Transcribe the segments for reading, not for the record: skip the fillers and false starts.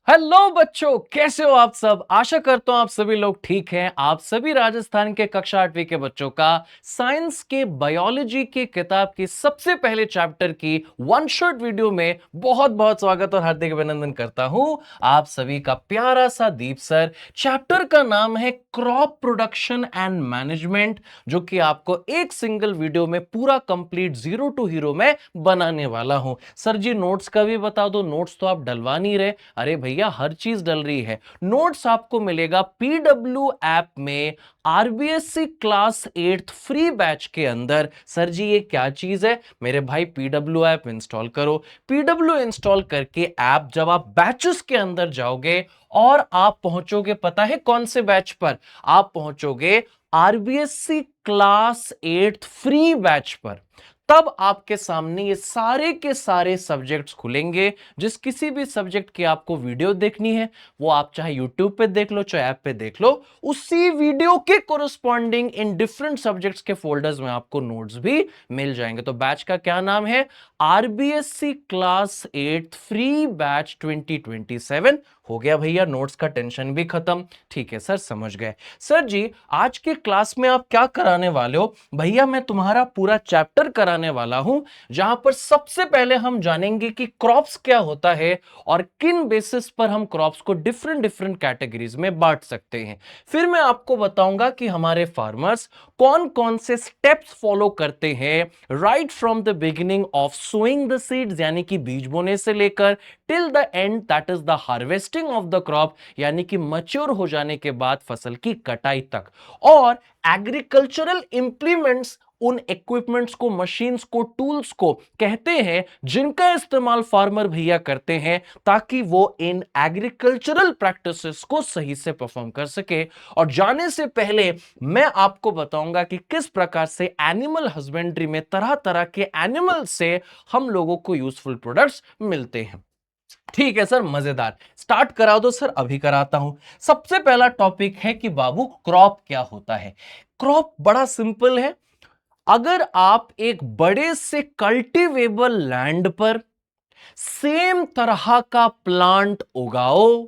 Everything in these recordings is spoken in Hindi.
हेलो बच्चों, कैसे हो आप सब। आशा करता हूं आप सभी लोग ठीक हैं। आप सभी राजस्थान के कक्षा 8वीं के बच्चों का साइंस के बायोलॉजी के किताब की सबसे पहले चैप्टर की वन शॉट वीडियो में बहुत बहुत स्वागत और हार्दिक अभिनंदन करता हूं। आप सभी का प्यारा सा दीप सर। चैप्टर का नाम है क्रॉप प्रोडक्शन एंड मैनेजमेंट, जो कि आपको एक सिंगल वीडियो में पूरा कंप्लीट जीरो टू हीरो में बनाने वाला हूं। सर जी नोट्स का भी बता दो। नोट्स तो आप डलवा नहीं रहे। अरे भैया हर चीज डल रही है। नोट्स आपको मिलेगा पीडब्ल्यू ऐप में आरबीएससी क्लास 8 फ्री बैच के अंदर। सर जी ये क्या चीज है? मेरे भाई पीडब्ल्यू ऐप इंस्टॉल करो। पीडब्ल्यू इंस्टॉल करके ऐप जब आप बैचेस के अंदर जाओगे और आप पहुंचोगे, पता है कौन से बैच पर? आप पहुंचोगे आरबीएससी क्लास 8 फ्री बैच पर। तब आपके सामने ये सारे के सारे सब्जेक्ट्स खुलेंगे। जिस किसी भी सब्जेक्ट की आपको वीडियो देखनी है वो आप चाहे यूट्यूब पे देख लो चाहे ऐप पे देख लो, उसी वीडियो के कोरस्पॉन्डिंग इन डिफरेंट सब्जेक्ट्स के फोल्डर्स में आपको नोट्स भी मिल जाएंगे। तो बैच का क्या नाम है? RBSC class 8 free batch 2027। हो गया भैया, नोट्स का टेंशन भी खत्म। ठीक है सर, समझ गए। सर जी आज के क्लास में आप क्या कराने वाले हो? भैया मैं तुम्हारा पूरा चैप्टर कराने वाला हूं, जहां पर सबसे पहले हम जानेंगे कि क्रॉप्स क्या होता है और किन बेसिस पर हम क्रॉप्स को डिफरेंट डिफरेंट कैटेगरीज में बांट सकते हैं। फिर मैं आपको बताऊंगा कि हमारे फार्मर्स कौन कौन से स्टेप्स फॉलो करते हैं right from the beginning of sowing the seeds, यानी कि बीज बोने से लेकर till the end, that is the harvesting of the crop, यानी कि मैच्योर हो जाने के बाद फसल की कटाई तक। और एग्रीकल्चरल इंप्लीमेंट्स, उन इक्विपमेंट्स को, मशीन्स को, टूल्स को कहते हैं जिनका इस्तेमाल फार्मर भैया करते हैं ताकि वो इन एग्रीकल्चरल प्रैक्टिसेस को सही से परफॉर्म कर सके। और जाने से पहले मैं आपको बताऊंगा कि किस प्रकार से एनिमल हस्बेंड्री में तरह तरह के एनिमल से हम लोगों को यूजफुल प्रोडक्ट्स मिलते हैं। ठीक है सर, मजेदार। स्टार्ट करा दो सर। अभी कराता हूं। सबसे पहला टॉपिक है कि बाबू क्रॉप क्या होता है। क्रॉप बड़ा सिंपल है। अगर आप एक बड़े से कल्टीवेबल लैंड पर सेम तरह का प्लांट उगाओ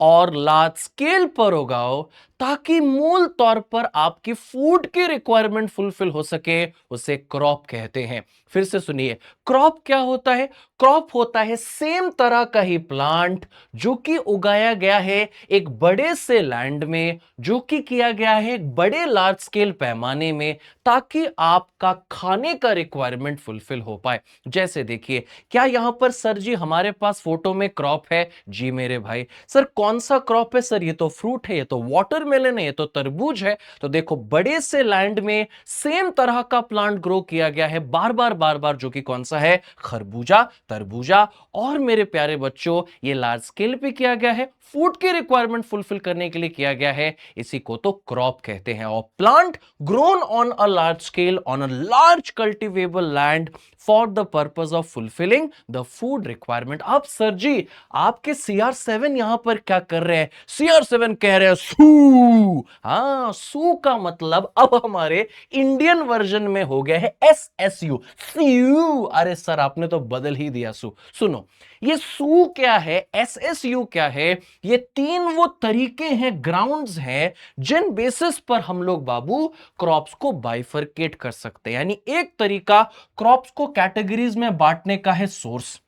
और लार्ज स्केल पर उगाओ ताकि मूल तौर पर आपकी फूड की रिक्वायरमेंट फुलफिल हो सके, उसे क्रॉप कहते हैं। फिर से सुनिए, क्रॉप क्या होता है? क्रॉप होता है सेम तरह का ही प्लांट जो कि उगाया गया है एक बड़े से लैंड में, जो कि किया गया है एक बड़े लार्ज स्केल पैमाने में, ताकि आपका खाने का रिक्वायरमेंट फुलफिल हो पाए। जैसे देखिए, क्या यहां पर सर जी हमारे पास फोटो में क्रॉप है? जी मेरे भाई। सर कौन सा क्रॉप है? सर ये तो फ्रूट है, ये तो वाटरमेलन है, ये तो तरबूज है। तो देखो, बड़े से लैंड में सेम तरह का प्लांट ग्रो किया गया है बार बार बार बार, जो कि कौन सा है? खरबूजा, तरबूजा। और मेरे प्यारे बच्चों, ये लार्ज स्केल पे किया गया है, फूड की रिक्वायरमेंट फुलफिल करने के लिए किया गया है। इसी को तो क्रॉप कहते हैं। और plant grown on a large scale on a large cultivable land for the purpose of fulfilling the food requirement. अब सर जी आपके CR7 यहां पर क्या कर रहे हैं? CR7 कह रहे हैं सू। हाँ, सू का मतलब अब हमारे इंडियन वर्जन में हो गया है SSU, SU। अरे सर आपने तो बदल ही दिया। सू सुनो, ये सू क्या है, SSU क्या है? ये तीन वो तरीके हैं, ग्राउंड्स हैं, जिन बेसिस पर हम लोग बाबू क्रॉप्स को बाइफरकेट कर सकते हैं। यानी एक तरीका क्रॉप्स को कैटेगरीज में बांटने का है, सोर्स।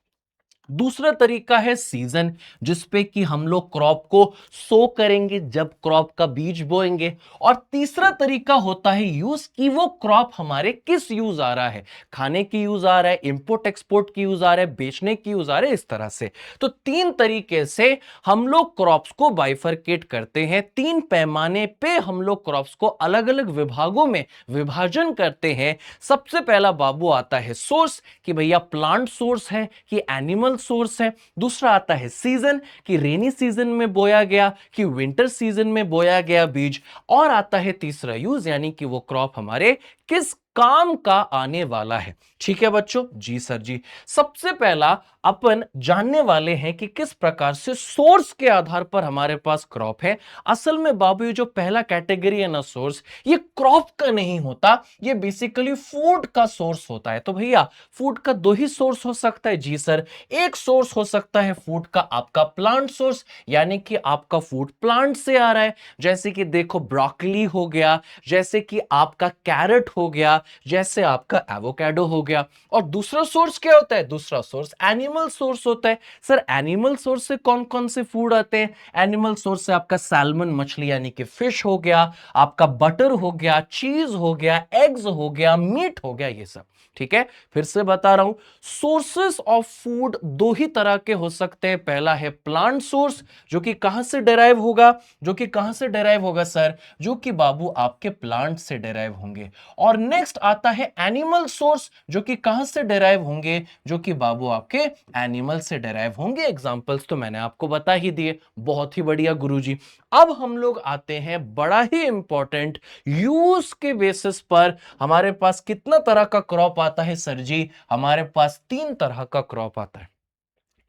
दूसरा तरीका है सीजन, जिसपे कि हम लोग क्रॉप को सो करेंगे जब क्रॉप का बीज बोएंगे। और तीसरा तरीका होता है यूज, कि वो क्रॉप हमारे किस यूज आ रहा है, खाने की यूज आ रहा है, इंपोर्ट एक्सपोर्ट की यूज आ रहा है, बेचने की यूज आ रहा है, इस तरह से। तो तीन तरीके से हम लोग क्रॉप्स को बाइफरकेट करते हैं। तीन पैमाने पे हम लोग क्रॉप्स को अलग अलग विभागों में विभाजन करते हैं। सबसे पहला बाबू आता है सोर्स, कि भैया प्लांट सोर्स है कि एनिमल सोर्स है। दूसरा आता है सीजन, कि रेनी सीजन में बोया गया कि विंटर सीजन में बोया गया बीज। और आता है तीसरा यूज, यानी कि वो क्रॉप हमारे किस काम का आने वाला है। ठीक है बच्चों, जी सर जी। सबसे पहला अपन जानने वाले हैं कि किस प्रकार से सोर्स के आधार पर हमारे पास क्रॉप है। असल में बाबू ये जो पहला कैटेगरी है ना सोर्स, ये क्रॉप का नहीं होता, ये बेसिकली फूड का सोर्स होता है। तो भैया फूड का दो ही सोर्स हो सकता है। जी सर, एक सोर्स हो सकता है फूड का आपका प्लांट सोर्स, यानी कि आपका फूड प्लांट से आ रहा है, जैसे कि देखो ब्रोकली हो गया, जैसे कि आपका कैरेट हो गया, जैसे आपका एवोकाडो हो गया। और दूसरा सोर्स क्या होता है? दूसरा सोर्स एनिमल सोर्स होता है। सर एनिमल सोर्स से कौन कौन से फूड आते हैं? एनिमल सोर्स से आपका सैल्मन मछली यानी कि फिश हो गया, आपका बटर हो गया, चीज हो गया, एग्स हो गया, मीट हो गया, ये सब। ठीक है, फिर से बता रहा हूं, सोर्सेस ऑफ फूड दो ही तरह के हो सकते हैं। पहला है प्लांट सोर्स, जो कि कहां से डिराइव होगा? जो कि कहां से डिराइव होगा सर? जो कि बाबू आपके प्लांट से डिराइव होंगे। और नेक्स्ट आता है एनिमल सोर्स, जो कि कहां से डिराइव होंगे? जो कि बाबू आपके एनिमल से डिराइव होंगे। एग्जांपल्स तो मैंने आपको बता ही दिए। बहुत ही बढ़िया गुरुजी। अब हम लोग आते हैं बड़ा ही इंपॉर्टेंट, यूज के बेसिस पर हमारे पास कितना तरह का क्रॉप आता है सर जी? हमारे पास तीन तरह का क्रॉप आता है।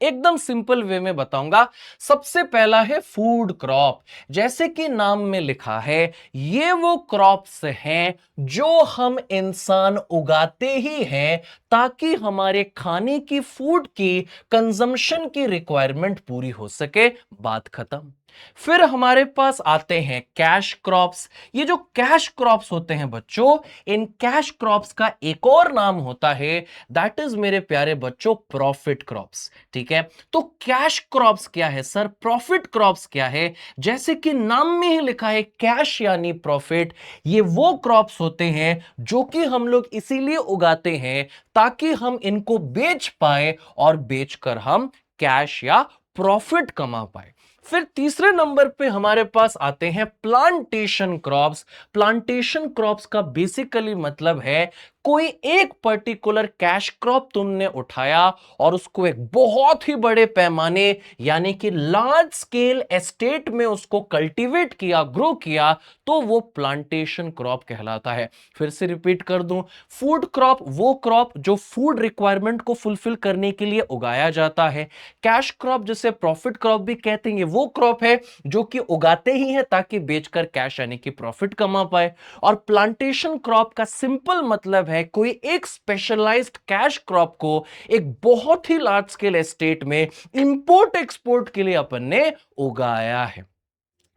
एकदम सिंपल वे में बताऊंगा। सबसे पहला है फूड क्रॉप। जैसे कि नाम में लिखा है, ये वो क्रॉप्स हैं जो हम इंसान उगाते ही हैं ताकि हमारे खाने की, फूड की कंजम्पशन की रिक्वायरमेंट पूरी हो सके। बात खत्म। फिर हमारे पास आते हैं कैश क्रॉप्स। ये जो कैश क्रॉप्स होते हैं बच्चों, इन कैश क्रॉप्स का एक और नाम होता है, दैट इज मेरे प्यारे बच्चों प्रॉफिट क्रॉप्स। ठीक है, तो कैश क्रॉप्स क्या है सर? प्रॉफिट क्रॉप्स क्या है? जैसे कि नाम में ही लिखा है कैश यानी प्रॉफिट। ये वो क्रॉप्स होते हैं जो कि हम लोग इसीलिए उगाते हैं ताकि हम इनको बेच पाए और बेचकर हम कैश या प्रॉफिट कमा पाए। फिर तीसरे नंबर पे हमारे पास आते हैं प्लांटेशन क्रॉप्स। प्लांटेशन क्रॉप्स का बेसिकली मतलब है कोई एक पर्टिकुलर कैश क्रॉप तुमने उठाया और उसको एक बहुत ही बड़े पैमाने यानी कि लार्ज स्केल एस्टेट में उसको कल्टीवेट किया, ग्रो किया, तो वो प्लांटेशन क्रॉप कहलाता है। फिर से रिपीट कर दूं, फूड क्रॉप वो क्रॉप जो फूड रिक्वायरमेंट को फुलफिल करने के लिए उगाया जाता है। कैश क्रॉप जिसे प्रॉफिट क्रॉप भी कहते हैं, वो क्रॉप है जो कि उगाते ही है ताकि बेचकर कैश यानी कि प्रॉफिट कमा पाए। और प्लांटेशन क्रॉप का सिंपल मतलब है कोई एक स्पेशलाइज्ड कैश क्रॉप को एक बहुत ही लार्ज स्केल एस्टेट में इंपोर्ट एक्सपोर्ट के लिए अपन ने उगाया है।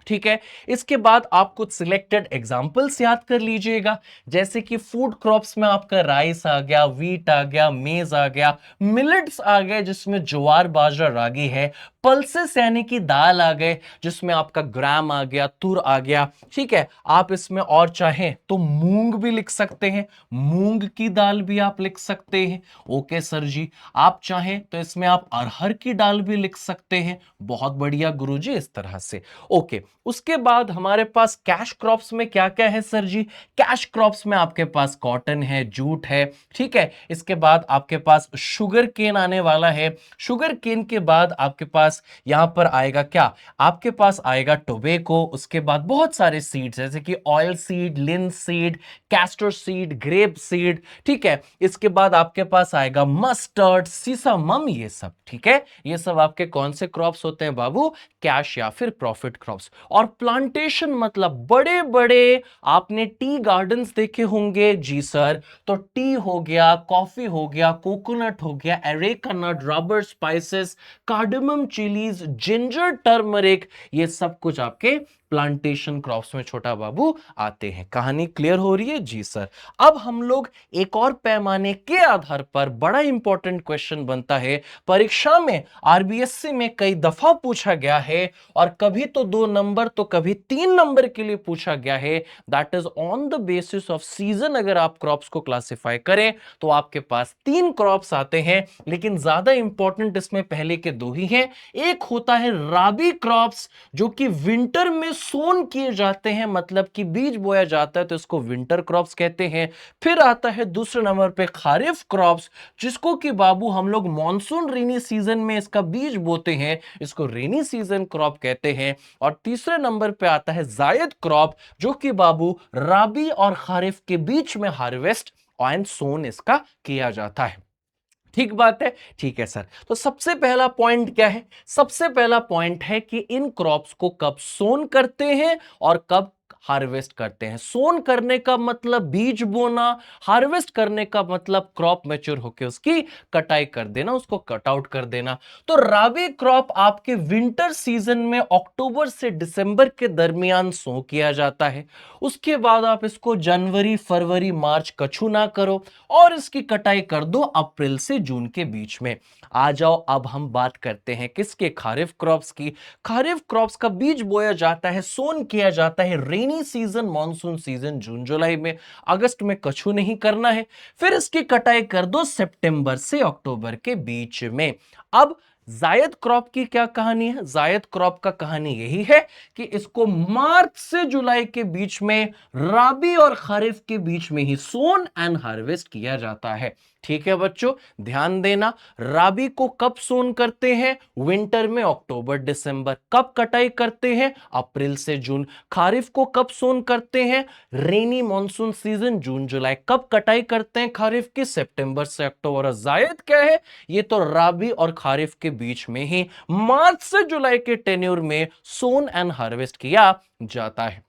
ठीक है, इसके बाद आप कुछ सिलेक्टेड एग्जांपल्स याद कर लीजिएगा। जैसे कि फूड क्रॉप्स में आपका राइस आ गया, व्हीट आ गया, मेज आ गया, मिलेट्स आ गए जिसमें ज्वार बाजरा रागी है, पल्सेस यानी कि दाल आ गए जिसमें आपका ग्राम आ गया, तुर आ गया। ठीक है, आप इसमें और चाहें तो मूंग भी लिख सकते हैं, मूंग की दाल भी आप लिख सकते हैं। ओके सर जी, आप चाहें तो इसमें आप अरहर की दाल भी लिख सकते हैं। बहुत बढ़िया गुरुजी, इस तरह से। ओके, उसके बाद हमारे पास कैश क्रॉप्स में क्या क्या है सर जी? कैश क्रॉप्स में आपके पास कॉटन है, जूट है। ठीक है, इसके बाद आपके पास शुगर केन आने वाला है। शुगर केन के बाद आपके पास यहां पर आएगा क्या? आपके पास आएगा टोबैको। उसके बाद बहुत सारे सीड्स जैसे कि oil seed, linseed, castor seed, grape seed. ठीक है, इसके बाद आपके पास आएगा मस्टर्ड, सीसमम, ये सब। ठीक है, ये सब आपके कौन से क्रॉप्स होते हैं बाबू? कैश या फिर प्रॉफिट क्रॉप्स। और प्लांटेशन मतलब बड़े बड़े आपने टी गार्डन्स देखे होंगे। जी सर, तो टी हो गया, कॉफी हो गया, कोकोनट हो गया, areca nut, rubber, spices, cardamom, chillies, ginger, turmeric, ये सब कुछ आपके प्लांटेशन क्रॉप्स में छोटा बाबू आते हैं। कहानी क्लियर हो रही है? जी सर। अब हम लोग एक और पैमाने के आधार पर, बड़ा इंपॉर्टेंट क्वेश्चन बनता है, परीक्षा में आरबीएससी में कई दफा पूछा गया है और कभी तो 2 नंबर तो कभी 3 नंबर के लिए पूछा गया है। That is on the basis off season. अगर आप क्रॉप्स को क्लासिफाई करें तो आपके पास 3 क्रॉप्स आते हैं, लेकिन ज्यादा इंपॉर्टेंट इसमें पहले के 2 ही हैं। एक होता है राबी क्रॉप्स जो कि विंटर में सोन किए जाते हैं मतलब कि बीज बोया जाता है तो इसको विंटर क्रॉप्स कहते हैं। फिर आता है दूसरे नंबर पे खारिफ क्रॉप्स, जिसको कि बाबू हम लोग मॉनसून रेनी सीजन में इसका बीज बोते हैं, इसको रेनी सीजन क्रॉप कहते हैं। और तीसरे नंबर पे आता है जायद क्रॉप, जो कि बाबू राबी और खारिफ के बीच में हार्वेस्ट एंड सोन इसका किया जाता है। ठीक बात है, ठीक है सर। तो सबसे पहला पॉइंट क्या है? सबसे पहला पॉइंट है कि इन क्रॉप्स को कब सोन करते हैं और कब हार्वेस्ट करते हैं। सोन करने का मतलब बीज बोना, हार्वेस्ट करने का मतलब क्रॉप मैच्योर होकर उसकी कटाई कर देना, उसको कट आउट कर देना। तो राबी क्रॉप आपके विंटर सीजन में अक्टूबर से दिसंबर के दरमियान सो किया जाता है। उसके बाद आप इसको जनवरी फरवरी मार्च कछू ना करो और इसकी कटाई कर दो अप्रैल से जून के बीच में। आ जाओ अब हम बात करते हैं किसके? खारिफ क्रॉप्स की। खारिफ क्रॉप्स का बीज बोया जाता है, सोन किया जाता है रेनी सीजन मॉनसून सीजन जून जुलाई में। अगस्त में कछू नहीं करना है। फिर इसकी कटाई कर दो सितंबर से अक्टूबर के बीच में। अब जायद क्रॉप की क्या कहानी है? जायद क्रॉप का कहानी यही है कि इसको मार्च से जुलाई के बीच में, राबी और खरीफ के बीच में ही सोन एंड हार्वेस्ट किया जाता है। ठीक है बच्चों, ध्यान देना। राबी को कब सोन करते हैं? विंटर में अक्टूबर दिसंबर। कब कटाई करते हैं? अप्रैल से जून। खरीफ को कब सोन करते हैं? रेनी मॉनसून सीजन जून जुलाई। कब कटाई करते हैं खरीफ की? सितंबर से अक्टूबर। और जायद क्या है? ये तो राबी और खरीफ के बीच में ही मार्च से जुलाई के टेन्योर में सोन एंड हार्वेस्ट किया जाता है।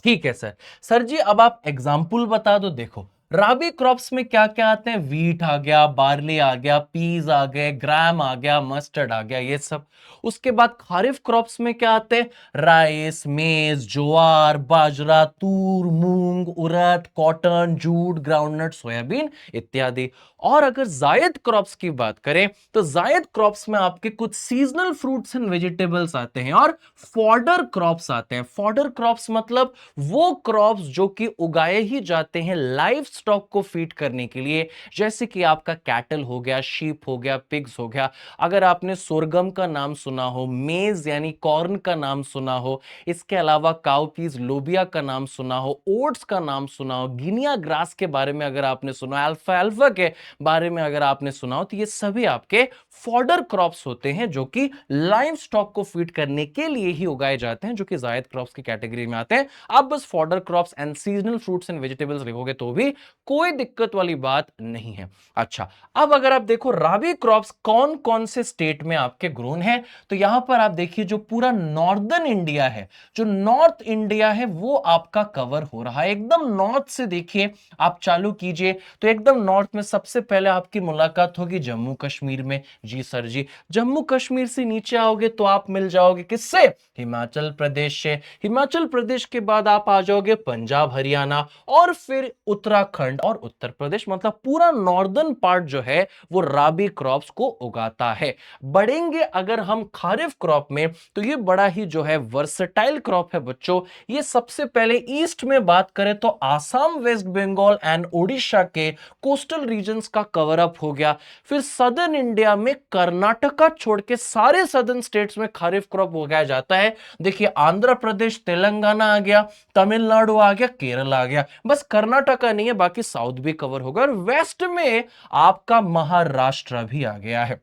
ठीक है सर। सर जी अब आप एग्जाम्पल बता दो। देखो राबी क्रॉप्स में क्या क्या आते हैं? वीट आ गया, बार्ली आ गया, पीज आ गए, ग्राम आ गया, मस्टर्ड आ गया, ये सब। उसके बाद खारिफ क्रॉप्स में क्या आते हैं? राइस, मेज, ज्वार, बाजरा, तूर, मूंग, उड़द, कॉटन, जूट, ग्राउंडनट, सोयाबीन इत्यादि। और अगर जायद क्रॉप्स की बात करें तो जायद क्रॉप्स में आपके कुछ सीजनल फ्रूट्स एंड वेजिटेबल्स आते हैं और फॉडर क्रॉप्स आते हैं। फॉडर क्रॉप्स मतलब वो क्रॉप्स जो कि उगाए ही जाते हैं लाइव स्टॉक को फीड करने के लिए, जैसे कि आपका कैटल हो गया, शीप हो गया, पिग्स हो गया। अगर आपने सोरगम का नाम सुना हो, मेज यानी कॉर्न का नाम सुना हो, इसके अलावा काउपीज लोबिया का नाम सुना हो, ओट्स का नाम सुना हो, गिनिया ग्रास के बारे में अगर आपने सुना, अल्फा अल्फा के बारे में अगर आपने सुना हो, तो ये सभी आपके फॉडर क्रॉप्स होते हैं जो कि लाइव स्टॉक को फीड करने के लिए ही उगाए जाते हैं, जो कि जायद क्रॉप्स की कैटेगरी में आते हैं। आप बस fodder crops and seasonal fruits and vegetables लिखोगे तो भी कोई दिक्कत वाली बात नहीं है। अच्छा, अब अगर आप देखो राबी क्रॉप्स कौन कौन से स्टेट में आपके ग्रोन है, तो यहां पर आप देखिए जो पूरा नॉर्दर्न इंडिया है, जो नॉर्थ इंडिया है, वो आपका कवर हो रहा है। एकदम नॉर्थ से देखिए आप चालू कीजिए तो एकदम नॉर्थ में सबसे पहले आपकी मुलाकात होगी जम्मू कश्मीर में। जी सर जी। जम्मू कश्मीर से नीचे आओगे तो आप मिल जाओगे किससे? हिमाचल प्रदेश से। हिमाचल प्रदेश के बाद आप आ जाओगे पंजाब हरियाणा और फिर उत्तराखंड और उत्तर प्रदेश। मतलब पूरा नॉर्दर्न पार्ट जो है वो राबी क्रॉप्स को उगाता है। बढ़ेंगे अगर हम खारिफ क्रॉप में तो ये बड़ा ही जो है वर्सेटाइल क्रॉप है बच्चों। ये सबसे पहले ईस्ट में बात करें तो आसाम, वेस्ट बंगाल एंड ओडिशा के कोस्टल रीजन्स का कवर अप हो गया। फिर सदर्न इंडिया में कर्नाटका छोड़ के सारे सदर्न स्टेट्स में खरीफ क्रॉप उगाया जाता है। देखिए आंध्र प्रदेश, तेलंगाना आ गया, तमिलनाडु आ गया, केरल आ गया, बस कर्नाटका नहीं है, बाकी साउथ भी कवर होगा। और वेस्ट में आपका महाराष्ट्र भी आ गया है।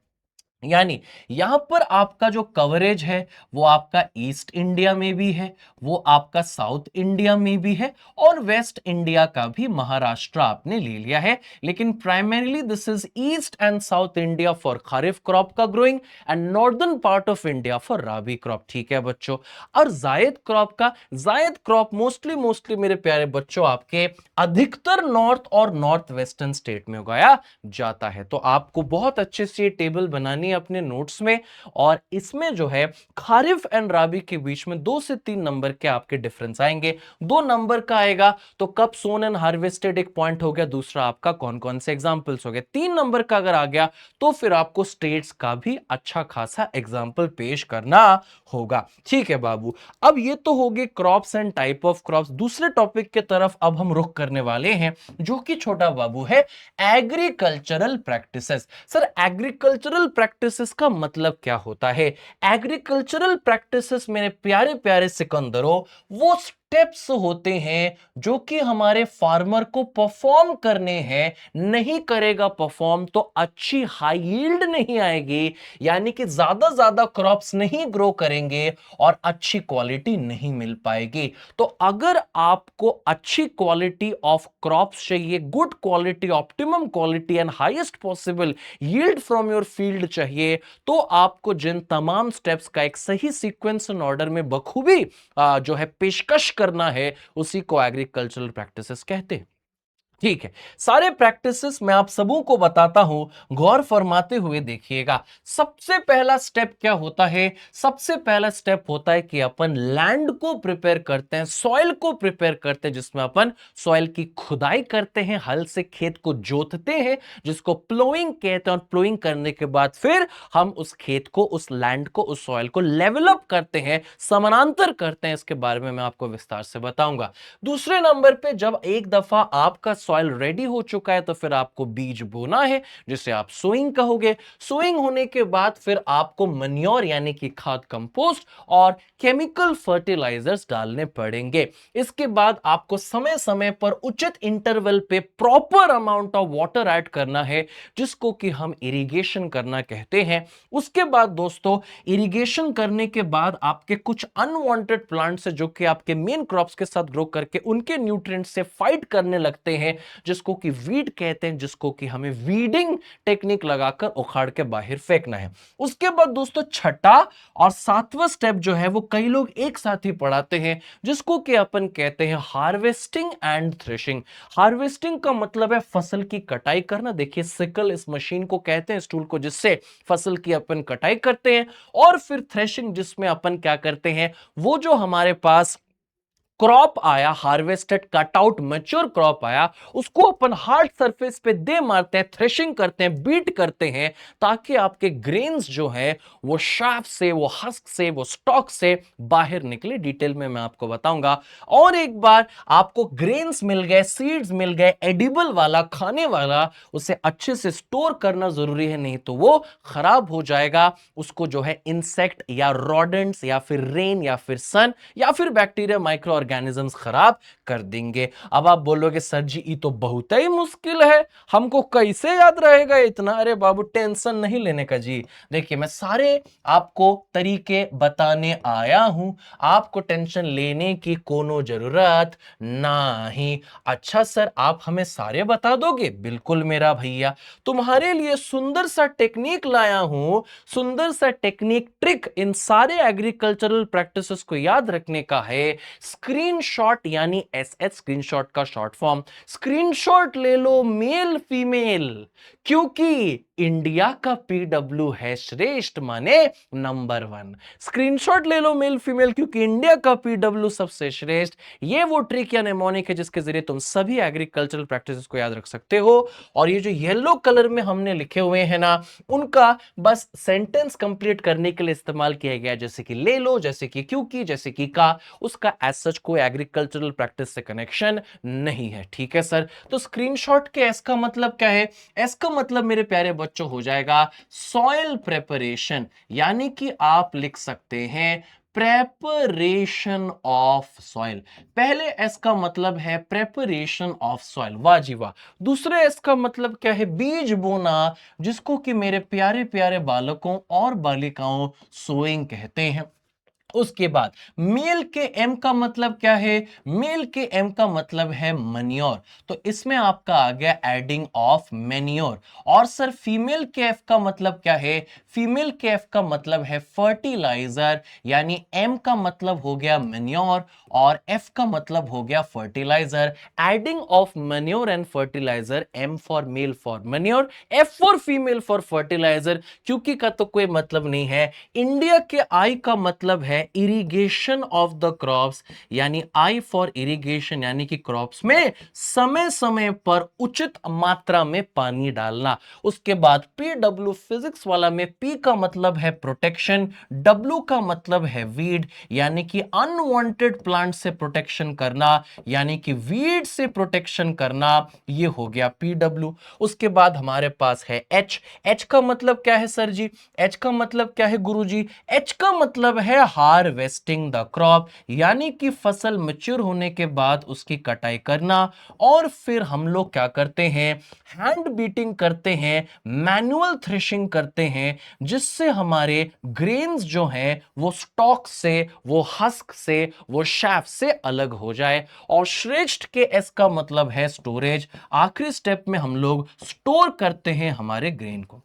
यानी यहां पर आपका जो कवरेज है वो आपका ईस्ट इंडिया में भी है, वो आपका साउथ इंडिया में भी है और वेस्ट इंडिया का भी महाराष्ट्र आपने ले लिया है। लेकिन primarily this is east and south India for kharif crop का growing and northern part of India for rabi crop. ठीक है बच्चों। और जायद क्रॉप का, जायद क्रॉप मोस्टली मेरे प्यारे बच्चों आपके अधिकतर नॉर्थ और नॉर्थ वेस्टर्न स्टेट में उगाया जाता है। तो आपको बहुत अच्छे से टेबल बनानी अपने नोट्स में। और इसमें जो है खारिफ एंड राबी के बीच में 2 से 3 नंबर के आपके डिफरेंस आएंगे। 2 नंबर का आएगा तो कब सोन एंड हार्वेस्टेड एक पॉइंट हो गया, दूसरा आपका कौन कौन से एग्जांपल्स हो गए। 3 नंबर का अगर आ गया तो फिर आपको स्टेट्स का भी अच्छा खासा एग्जांपल पेश करना होगा। ठीक है बाबू। अब ये तो हो गए crops and type of crops. दूसरे टॉपिक की तरफ अब हम रुख करने वाले हैं जो कि छोटा बाबू है agricultural practices. Sir agricultural practices का मतलब क्या होता है? एग्रीकल्चरल प्रैक्टिसेस मेरे प्यारे प्यारे सिकंदरों, वो स्टेप्स होते हैं जो कि हमारे फार्मर को परफॉर्म करने हैं। नहीं करेगा परफॉर्म तो अच्छी हाई यील्ड नहीं आएगी, यानी कि ज्यादा क्रॉप्स नहीं ग्रो करेंगे और अच्छी क्वालिटी नहीं मिल पाएगी। तो अगर आपको अच्छी क्वालिटी ऑफ क्रॉप्स चाहिए, good quality, optimum quality and highest possible yield from your field चाहिए, तो आपको जिन तमाम स्टेप्स का एक सही सीक्वेंस एंड ऑर्डर में बखूबी जो है पेशकश करना है, उसी को एग्रीकल्चरल प्रैक्टिसेस कहते हैं। ठीक है, सारे प्रैक्टिसेस मैं आप सबों को बताता हूं, गौर फरमाते हुए देखिएगा। सबसे पहला स्टेप क्या होता है? सबसे पहला स्टेप होता है कि अपन लैंड को प्रिपेयर करते हैं, सॉइल को प्रिपेयर करते हैं, जिसमें अपन सॉइल की खुदाई करते हैं, हल से खेत को जोतते हैं, जिसको प्लोइंग कहते हैं। और प्लोइंग करने के बाद फिर हम उस खेत को, उस लैंड को, उस सॉइल को लेवल अप करते हैं, समानांतर करते हैं। इसके बारे में मैं आपको विस्तार से बताऊंगा। दूसरे नंबर पे जब एक दफा आपका सॉइल रेडी हो चुका है, तो फिर आपको बीज बोना है, जिसे आप सोइंग कहोगे। सोइंग होने के बाद फिर आपको मन्योर यानी कि खाद, कंपोस्ट और केमिकल फर्टिलाइजर्स डालने पड़ेंगे। इसके बाद आपको समय समय पर उचित इंटरवल पे proper amount of water add करना है, जिसको कि हम इरिगेशन करना कहते हैं। उसके बाद दोस्तों, इरिगेशन करने के बाद आपके कुछ अनवांटेड प्लांट्स है जो कि आपके मेन क्रॉप्स के साथ ग्रो करके उनके न्यूट्रिएंट्स से फाइट करने लगते हैं, जिसको कि वीड कहते हैं, जिसको कि हमें वीडिंग टेक्निक लगाकर उखाड़ के बाहर फेंकना है। उसके बाद दोस्तों, छठा और सातवां स्टेप जो है वो कई लोग एक साथ ही पढ़ाते हैं, जिसको कि अपन कहते हैं हार्वेस्टिंग एंड थ्रेशिंग। हार्वेस्टिंग का मतलब है फसल की कटाई करना। देखिए, सिकल इस मशीन को कहते हैं, इस टूल को, जिससे फसल की अपन कटाई करते हैं। और फिर थ्रेशिंग, जिसमें अपन क्या करते हैं, वो जो हमारे पास क्रॉप आया, harvested cut out mature crop आया, उसको अपन हार्ड सरफेस पे दे मारते हैं, थ्रेशिंग करते हैं, बीट करते हैं, ताकि आपके ग्रेन्स जो है वो शाफ्ट से, वो हस्क से, वो स्टॉक से बाहर निकले। डिटेल में मैं आपको बताऊंगा। और एक बार आपको ग्रेन्स मिल गए, सीड्स मिल गए, एडिबल वाला, खाने वाला, उसे अच्छे से स्टोर करना जरूरी है, नहीं तो वो खराब हो जाएगा। उसको जो है इंसेक्ट या रॉडेंट्स या फिर रेन या फिर सन या फिर बैक्टीरिया, माइक्रो ऑर्गेनिजम्स खराब कर देंगे। अब आप बोलोगे सर जी ये तो बहुत ही मुश्किल है, हमको कैसे याद रहेगा इतना? अरे बाबू, टेंशन नहीं लेने का जी। देखिए, मैं सारे आपको तरीके बताने आया हूं, आपको टेंशन लेने की कोनो जरूरत नहीं। अच्छा सर, आप हमें सारे बता दोगे? बिल्कुल मेरा भैया, तुम्हारे लिए सुंदर सा टेक्निक लाया हूं, सुंदर सा टेक्निक, ट्रिक इन सारे एग्रीकल्चरल प्रैक्टिसेस को याद रखने का है। स्क्रीनशॉट यानी एसएच, स्क्रीनशॉट का शॉर्ट फॉर्म। स्क्रीनशॉट ले लो मेल फीमेल, क्योंकि इंडिया का पीडब्ल्यू है श्रेष्ठ, माने नंबर 1। स्क्रीनशॉट ले लो मेल फीमेल, क्योंकि इंडिया का पीडब्ल्यू सबसे श्रेष्ठ। ये वो ट्रिक या नेमोनिक है जिसके जरिए तुम सभी एग्रीकल्चरल प्रैक्टिसेस को याद रख सकते हो। और ये जो येलो कलर में हमने लिखे हुए हैं ना, उनका बस सेंटेंस कंप्लीट करने के लिए इस्तेमाल किया गया, जैसे कि ले लो, जैसे कि क्योंकि, जैसे कि का। उसका एज सच कोई एग्रीकल्चरल प्रैक्टिस से कनेक्शन नहीं है। ठीक है सर, तो स्क्रीनशॉट के एस का मतलब क्या है? एस का मतलब मेरे प्यारे बच्चों हो जाएगा सॉइल प्रेपरेशन, यानी कि आप लिख सकते हैं प्रेपरेशन ऑफ सॉइल। पहले एस का मतलब है प्रेपरेशन ऑफ सॉइल, वाह जी वाह। दूसरे एस का मतलब क्या है? बीज बोना, जिसको कि मेरे प्यारे प्यारे बालकों और बालिकाओं सोइंग कहते हैं। उसके बाद मेल के एम का मतलब क्या है? मेल के एम का मतलब है मन्योर, तो इसमें आपका आ गया एडिंग ऑफ मैन्योर। और सर फीमेल के एफ का मतलब क्या है? फीमेल के एफ का मतलब है फर्टिलाइजर, यानी एम का मतलब हो गया मैन्योर और एफ का मतलब हो गया fertiliser. Adding of manure and fertiliser, M for male for manure, F for female for fertiliser. क्योंकि का तो कोई मतलब नहीं है। इंडिया के आई का मतलब है इरिगेशन ऑफ द क्रॉप्स, यानी आई फॉर इरिगेशन, यानी कि क्रॉप्स में समय समय पर उचित मात्रा में पानी डालना। उसके बाद पीडब्ल्यू फिजिक्स वाला में पी का मतलब है प्रोटेक्शन, डब्ल्यू का मतलब है वीड, यानी कि अनवांटेड प्लांट से प्रोटेक्शन करना, यानी कि वीड से प्रोटेक्शन करना, ये हो गया पीडब्ल्यू। उसके बाद हमारे पास है एच। एच का मतलब क्या है सर जी? एच का मतलब क्या है गुरुजी? एच का मतलब है हार्वेस्टिंग द क्रॉप, यानी कि फसल मैच्योर होने के बाद उसकी कटाई करना। और फिर हम लोग क्या करते हैं? हैंड बीटिंग करते हैं, मैनुअल थ्रेशिंग करते हैं, जिससे हमारे ग्रेन्स जो हैं वो स्टॉक से, वो हस्क से, वो शैफ से अलग हो जाए। और श्रेष्ठ के एस का मतलब है स्टोरेज। आखिरी स्टेप में हम लोग स्टोर करते हैं हमारे ग्रेन को।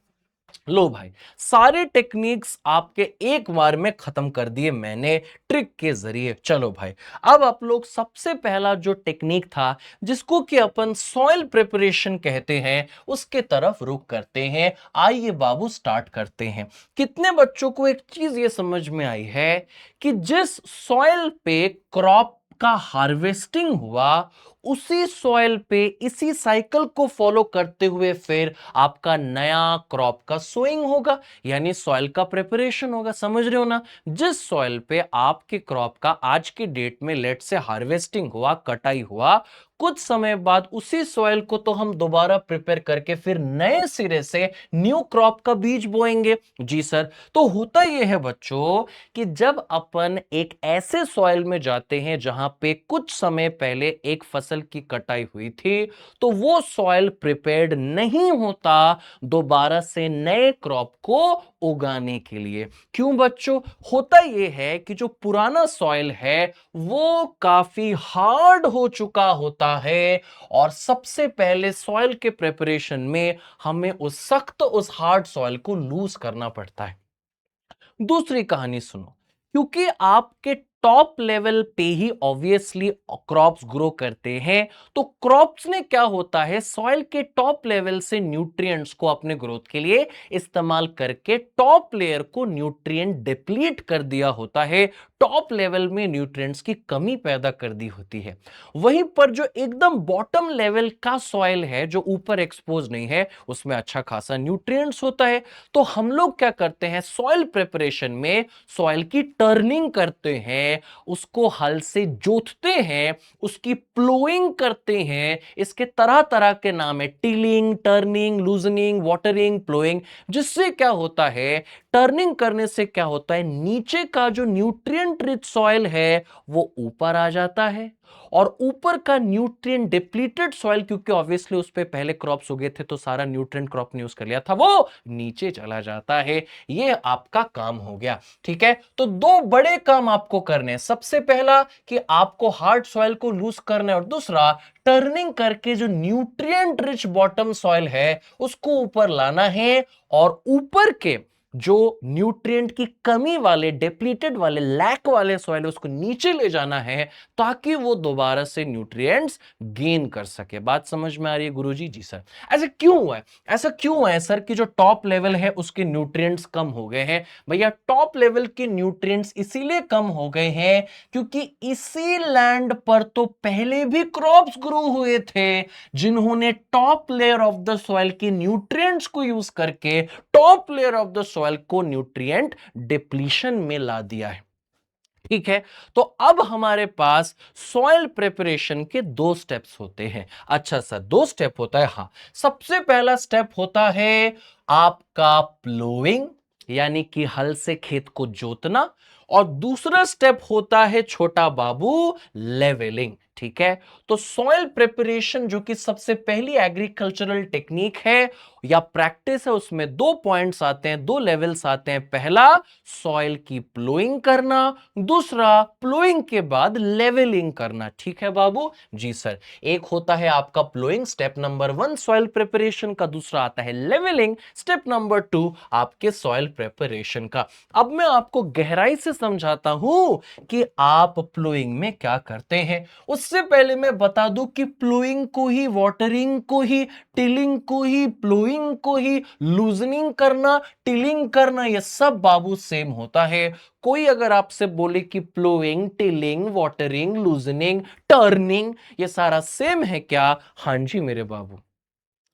लो भाई, सारे टेक्निक्स आपके एक बार में खत्म कर दिए मैंने ट्रिक के जरिए। चलो भाई, अब आप लोग सबसे पहला जो टेक्निक था जिसको कि अपन सॉइल प्रिपरेशन कहते हैं, उसके तरफ रुख करते हैं। आइए बाबू स्टार्ट करते हैं। कितने बच्चों को एक चीज ये समझ में आई है कि जिस सॉइल पे क्रॉप का हार्वेस्टिंग हुआ, उसी सॉइल पे इसी साइकिल को फॉलो करते हुए फिर आपका नया क्रॉप का सोइंग होगा, यानी सॉइल का प्रिपरेशन होगा। समझ रहे हो ना? जिस सॉइल पे आपके क्रॉप का आज की डेट में लेट से हार्वेस्टिंग हुआ, कटाई हुआ, कुछ समय बाद उसी सॉइल को तो हम दोबारा प्रिपेयर करके फिर नए सिरे से न्यू क्रॉप का बीज बोएंगे। जी सर। तो होता यह है बच्चों कि जब अपन एक ऐसे सॉइल में जाते हैं जहां पे कुछ समय पहले एक फसल की कटाई हुई थी, तो वो सॉइल प्रिपेयर्ड नहीं होता दोबारा से नए क्रॉप को उगाने के लिए। क्यों बच्चों? होता यह है कि जो पुराना सॉइल है वो काफी हार्ड हो चुका होता है, और सबसे पहले सॉइल के प्रिपरेशन में हमें उस सख्त, उस हार्ड सॉइल को लूज करना पड़ता है। दूसरी कहानी सुनो। क्योंकि आपके टॉप लेवल पे ही ऑब्वियसली क्रॉप्स ग्रो करते हैं, तो क्रॉप्स ने क्या होता है, सॉइल के टॉप लेवल से न्यूट्रिएंट्स को अपने ग्रोथ के लिए इस्तेमाल करके टॉप लेयर को न्यूट्रिएंट डिप्लीट कर दिया होता है, टॉप लेवल में न्यूट्रिएंट्स की कमी पैदा कर दी होती है। वहीं पर जो एकदम बॉटम लेवल का सॉइल है, जो ऊपर एक्सपोज नहीं है, उसमें अच्छा खासा न्यूट्रिएंट्स होता है। तो हम लोग क्या करते हैं सॉइल प्रिपरेशन में? सॉइल की टर्निंग करते हैं, उसको हल से जोतते हैं, उसकी प्लोइंग करते हैं। इसके तरह तरह के नाम है, tilling, turning, loosening, watering, ploughing. जिससे क्या होता है, टर्निंग करने से क्या होता है, नीचे का जो न्यूट्रिएंट रिच सॉइल है वो ऊपर आ जाता है, और ऊपर का न्यूट्रिएंट डिप्लीटेड सॉइल, क्योंकि ऑब्वियसली उस पे पहले क्रॉप्स उगे थे तो सारा न्यूट्रिएंट क्रॉप ने यूज कर लिया था, वो नीचे चला जाता है। ये आपका काम हो गया। ठीक है, तो दो बड़े काम आपको करने हैं। सबसे पहला कि आपको हार्ड सॉइल को लूज करना है, और दूसरा टर्निंग करके जो न्यूट्रिएंट रिच बॉटम सॉइल है उसको ऊपर लाना है, और ऊपर के जो न्यूट्रिएंट की कमी वाले, डिप्लीटेड वाले, लैक वाले सॉइल उसको नीचे ले जाना है, ताकि वो दोबारा से न्यूट्रिएंट्स गेन कर सके। बात समझ में आ रही है गुरुजी? जी सर। ऐसा क्यों हुआ है? ऐसा क्यों हुआ है सर कि जो टॉप लेवल है उसके न्यूट्रिएंट्स कम हो गए हैं? भैया टॉप लेवल के न्यूट्रिएंट्स इसीलिए कम हो गए हैं क्योंकि इसी लैंड पर तो पहले भी क्रॉप्स ग्रो हुए थे, जिन्होंने top layer of the soil के न्यूट्रिएंट्स को यूज करके top layer of the soil को न्यूट्रिएंट डिप्लीशन में ला दिया है। ठीक है, तो अब हमारे पास सॉइल प्रिपरेशन के दो स्टेप्स होते हैं। अच्छा सर, दो स्टेप होता है? हाँ। सबसे पहला स्टेप होता है आपका प्लोइंग, यानी कि हल से खेत को जोतना, और दूसरा स्टेप होता है छोटा बाबू लेवलिंग। ठीक है, तो सॉइल प्रिपरेशन जो कि सबसे पहली एग्रीकल्चरल टेक्निक है या प्रैक्टिस है, उसमें दो पॉइंट्स आते हैं, दो लेवल्स आते हैं। पहला सॉइल की प्लोइंग करना, दूसरा प्लोइंग के बाद लेवलिंग करना। ठीक है बाबू? जी सर। एक होता है आपका ploughing, step number 1 soil preparation का, दूसरा आता है लेवलिंग, स्टेप नंबर 2 आपके सॉइल प्रिपरेशन का। अब मैं आपको गहराई से समझाता हूं कि आप प्लोइंग में क्या करते हैं। उससे सबसे पहले मैं बता दूं कि प्लोइंग को ही, वाटरिंग को ही, टिलिंग को ही, प्लोइंग को ही, लूजनिंग करना, टिलिंग करना, यह सब बाबू सेम होता है। कोई अगर आपसे बोले कि ploughing, tilling, watering, loosening, turning ये सारा सेम है क्या? हां जी मेरे बाबू,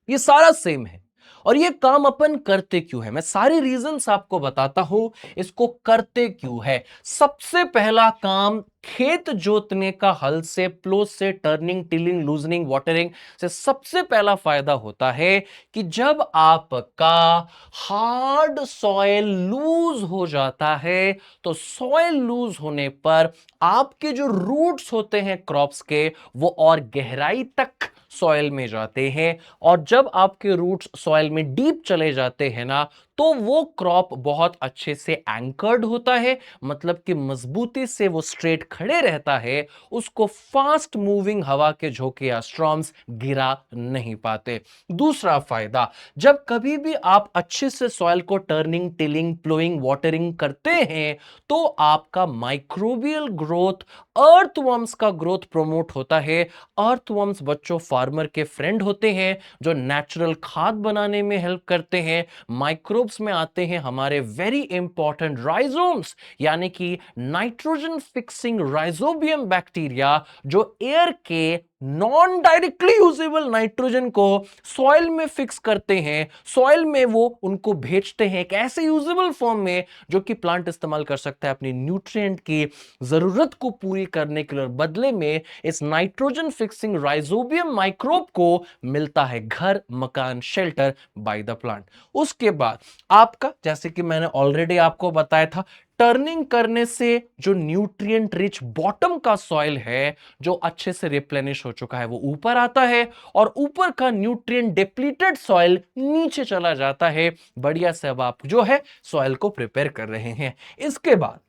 ये सारा सेम है। और ये काम अपन करते क्यों है, मैं सारे रीजंस आपको बताता हूं इसको करते क्यों है। सबसे पहला काम, खेत जोतने का हल से, प्लो से, टर्निंग, टिलिंग, लूजनिंग, वाटरिंग से सबसे पहला फायदा होता है कि जब आपका हार्ड सॉइल लूज हो जाता है, तो सॉइल लूज होने पर आपके जो रूट्स होते हैं क्रॉप्स के, वो और गहराई तक सॉइल में जाते हैं। और जब आपके रूट्स सॉइल में डीप चले जाते हैं ना, तो वो क्रॉप बहुत अच्छे से एंकर्ड होता है, मतलब कि मजबूती से वो स्ट्रेट खड़े रहता है, उसको फास्ट मूविंग हवा के झोंके या स्टॉर्म्स गिरा नहीं पाते। दूसरा फायदा, जब कभी भी आप अच्छे से सॉइल को टर्निंग, टिलिंग, प्लोइंग, वाटरिंग करते हैं, तो आपका माइक्रोबियल ग्रोथ, अर्थवर्म्स का ग्रोथ प्रमोट होता है। अर्थवर्म्स बच्चों फार्मर के फ्रेंड होते हैं, जो नेचुरल खाद बनाने में हेल्प करते हैं। माइक्रोब्स में आते हैं हमारे वेरी इंपॉर्टेंट राइजोम्स, यानी कि नाइट्रोजन फिक्सिंग राइजोबियम बैक्टीरिया, जो एयर के नॉन डायरेक्टली यूजेबल नाइट्रोजन को सॉइल में फिक्स करते हैं, सॉइल में वो उनको भेजते हैं एक ऐसे यूजेबल फॉर्म में जो कि प्लांट इस्तेमाल कर सकता है अपनी न्यूट्रिएंट की जरूरत को पूरी करने के लिए। और बदले में इस नाइट्रोजन फिक्सिंग राइजोबियम माइक्रोब को मिलता है घर, मकान, शेल्टर बाय द प्लांट। उसके बाद आपका, जैसे कि मैंने ऑलरेडी आपको बताया था, टर्निंग करने से जो न्यूट्रिएंट रिच बॉटम का सॉइल है, जो अच्छे से रिप्लेनिश हो चुका है, वो ऊपर आता है, और ऊपर का न्यूट्रिएंट डिप्लीटेड सॉइल नीचे चला जाता है। बढ़िया से अब आप जो है सॉइल को प्रिपेयर कर रहे हैं। इसके बाद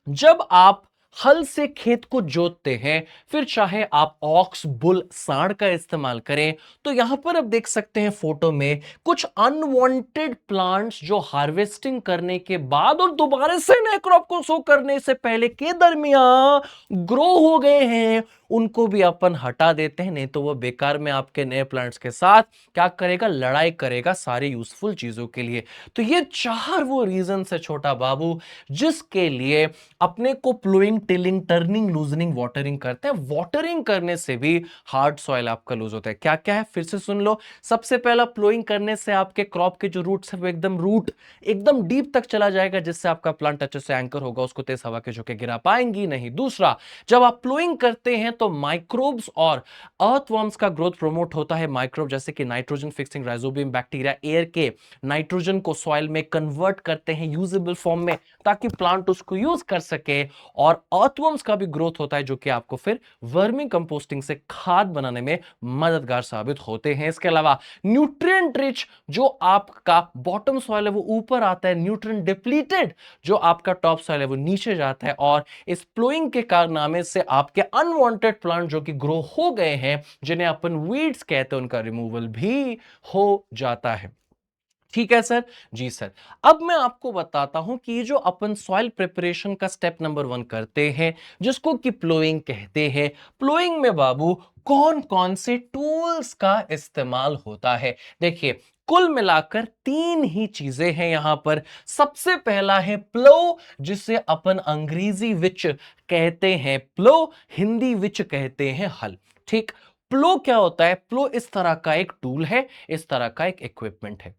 जब आप हल से खेत को जोतते हैं, फिर चाहे आप ऑक्स, बुल, सांड का इस्तेमाल करें, तो यहां पर आप देख सकते हैं फोटो में कुछ अनवांटेड प्लांट्स जो हार्वेस्टिंग करने के बाद और दोबारा से नए क्रॉप को सो करने से पहले के दरमियान ग्रो हो गए हैं, उनको भी अपन हटा देते हैं। नहीं तो वो बेकार में आपके नए प्लांट्स के साथ क्या करेगा, लड़ाई करेगा सारी यूजफुल चीजों के लिए। तो ये चार वो रीजन है छोटा बाबू, जिसके लिए अपने को ploughing, tilling, turning, loosening, watering करते हैं। वाटरिंग करने से भी हार्ड सॉइल आपका लूज होता है। क्या क्या है फिर से सुन लो। सबसे पहला, प्लोइंग करने से आपके क्रॉप के जो रूट्स है वो एकदम डीप तक चला जाएगा, जिससे आपका प्लांट अच्छे से एंकर होगा, उसको तेज हवा के झोंके गिरा पाएंगी नहीं। दूसरा, जब आप प्लोइंग करते हैं तो माइक्रोब्स और अर्थवर्म्स का ग्रोथ प्रमोट होता है। माइक्रोब जैसे कि nitrogen fixing rhizobium bacteria air के नाइट्रोजन को सॉइल में कन्वर्ट करते हैं यूजेबल फॉर्म में, ताकि प्लांट उसको यूज कर सके। और अर्थवर्म्स का भी ग्रोथ होता है, जो कि आपको फिर वर्मिंग कंपोस्टिंग से खाद बनाने में मददगार साबित होते हैं। इसके अलावा न्यूट्रिएंट रिच जो आपका बॉटम सॉइल है वो ऊपर आता है, न्यूट्रिएंट डिप्लीटेड जो आपका टॉप सॉइल है वो नीचे जाता है। और इस प्लोइंग के कारनामे से आपके अनवांटेड प्लांट जो कि ग्रो हो गए हैं, जिन्हें अपन वीड्स कहते हैं, उनका रिमूवल भी हो जाता है। ठीक है सर? जी सर। अब मैं आपको बताता हूं कि ये जो अपन सॉइल प्रिपरेशन का स्टेप नंबर 1 करते हैं, जिसको कि प्लोइंग कहते हैं, प्लोइंग में बाबू कौन कौन से टूल्स का इस्तेमाल होता है? देखिए, कुल मिलाकर 3 ही चीजें हैं यहां पर। सबसे पहला है प्लो, जिसे अपन अंग्रेजी विच कहते हैं प्लो, हिंदी विच कहते हैं हल। ठीक, प्लो क्या होता है? प्लो इस तरह का एक टूल है, इस तरह का एक इक्विपमेंट है।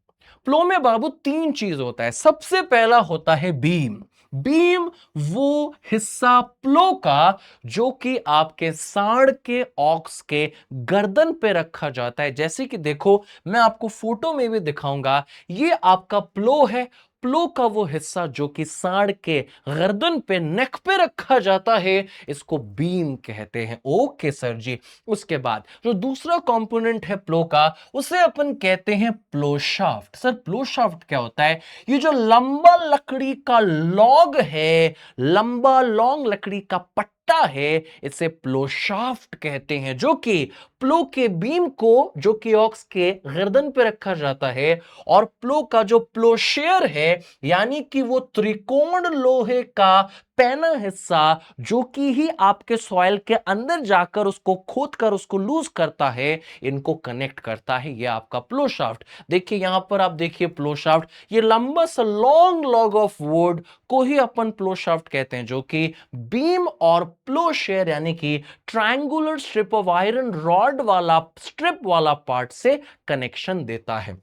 प्लो में बाबू 3 चीज होता है। सबसे पहला होता है बीम। बीम वो हिस्सा प्लो का जो कि आपके सांड के, ऑक्स के गर्दन पे रखा जाता है। जैसे कि देखो, मैं आपको फोटो में भी दिखाऊंगा, ये आपका प्लो है। प्लो का वो हिस्सा जो कि सांड के गर्दन पे, नेक पे रखा जाता है, इसको बीम कहते हैं। ओके सर जी। उसके बाद जो दूसरा कंपोनेंट है प्लो का, उसे अपन कहते हैं प्लो शाफ्ट। सर प्लो शाफ्ट क्या होता है? ये जो लंबा लकड़ी का लॉग है, लंबा लॉन्ग लकड़ी का पट्टा है, इसे प्लो शाफ्ट कहते हैं, जो कि प्लो के बीम को, जो कि ऑक्स के गर्दन पे रखा जाता है। और प्लो का जो प्लो शेयर है, यानी कि वो त्रिकोण लोहे का पैना हिस्सा जो कि ही आपके सॉइल के अंदर जाकर उसको खोद कर उसको लूज करता है, इनको कनेक्ट करता है। ये आपका प्लो शाफ्ट। देखिए यहां पर आप देखिए प्लो शाफ्ट, ये लंबा सा लॉन्ग लॉग ऑफ वुड को ही अपन प्लो शाफ्ट कहते हैं, जो कि बीम और प्लो शेयर यानी कि triangular strip of iron rod वाला स्ट्रिप वाला पार्ट से कनेक्शन देता है।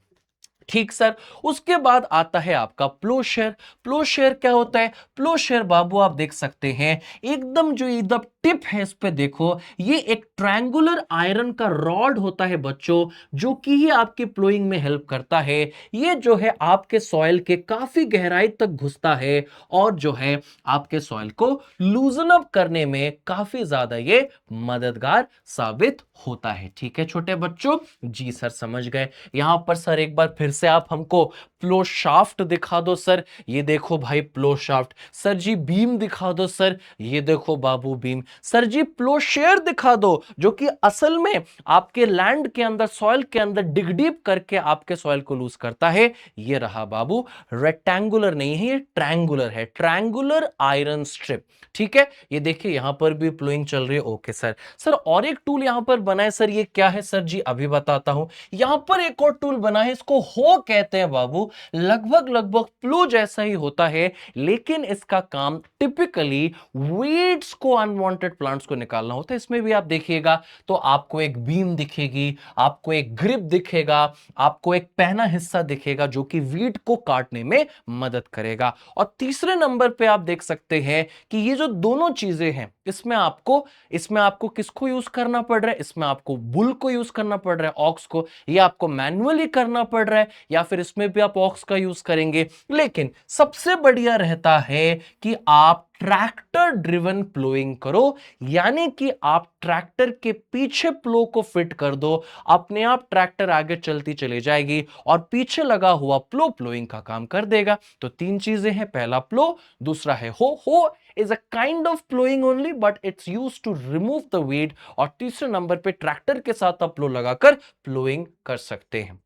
ठीक सर। उसके बाद आता है आपका प्लोशेयर। प्लोशेयर क्या होता है? प्लोशेयर बाबू आप देख सकते हैं एकदम जो एकदम टिप है इस पे देखो, ये एक ट्रायंगुलर आयरन का रॉड होता है बच्चों, जो कि ही आपकी प्लोइंग में हेल्प करता है। ये जो है आपके सॉइल के काफी गहराई तक घुसता है और जो है आपके सॉइल को लूजन अप करने में काफी ज्यादा ये मददगार साबित होता है। ठीक है छोटे बच्चों, जी सर समझ गए। यहां पर सर एक बार फिर से आप हमको प्लो शाफ्ट दिखा दो सर। ये देखो भाई प्लो शाफ्ट। सर जी बीम दिखा दो सर। ये देखो बाबू बीम। सर जी प्लो शेयर दिखा दो, जो कि असल में आपके लैंड के अंदर सॉइल के अंदर डिग डीप करके आपके सॉइल को लूज करता है। ये रहा बाबू। रेक्टेंगुलर नहीं है, ये ट्रायंगुलर है, ट्रायंगुलर आयरन स्ट्रिप। ठीक है, ये देखिए यहां पर भी प्लोइंग चल रही है। Okay sir. सर और एक टूल यहां पर बना है सर, ये क्या है सर जी? अभी बताता हूं। यहां पर एक और टूल बना है, इसको हो कहते हैं बाबू। लगभग लगभग प्लो जैसा ही होता है, लेकिन इसका काम टिपिकली वीड्स को, अनवांटेड प्लांट्स को निकालना होता है। इसमें भी आप देखिएगा तो आपको एक बीम दिखेगी, आपको एक ग्रिप दिखेगा, आपको एक पहना हिस्सा दिखेगा जो कि वीड को काटने में मदद करेगा। और तीसरे नंबर पे आप देख सकते हैं कि ये जो दोनों चीजें हैं, इसमें आपको किसको यूज करना पड़ रहा है? इसमें आपको बुल को यूज करना पड़ रहा है, ऑक्स को। ये आपको मैन्युअली करना पड़ रहा है, या फिर इसमें भी आप ऑक्स का यूज करेंगे। लेकिन सबसे बढ़िया रहता है कि आप ट्रैक्टर ड्रिवन प्लोइंग करो, यानी कि आप ट्रैक्टर के पीछे प्लो को फिट कर दो, अपने आप ट्रैक्टर आगे चलती चली जाएगी और पीछे लगा हुआ प्लो प्लोइंग का काम कर देगा। तो तीन चीजें हैं, पहला प्लो, दूसरा है हो is a kind of plowing only but it's used to remove the weed, और तीसरे नंबर पे ट्रैक्टर के साथ आप प्लो लगाकर प्लोइंग कर सकते हैं।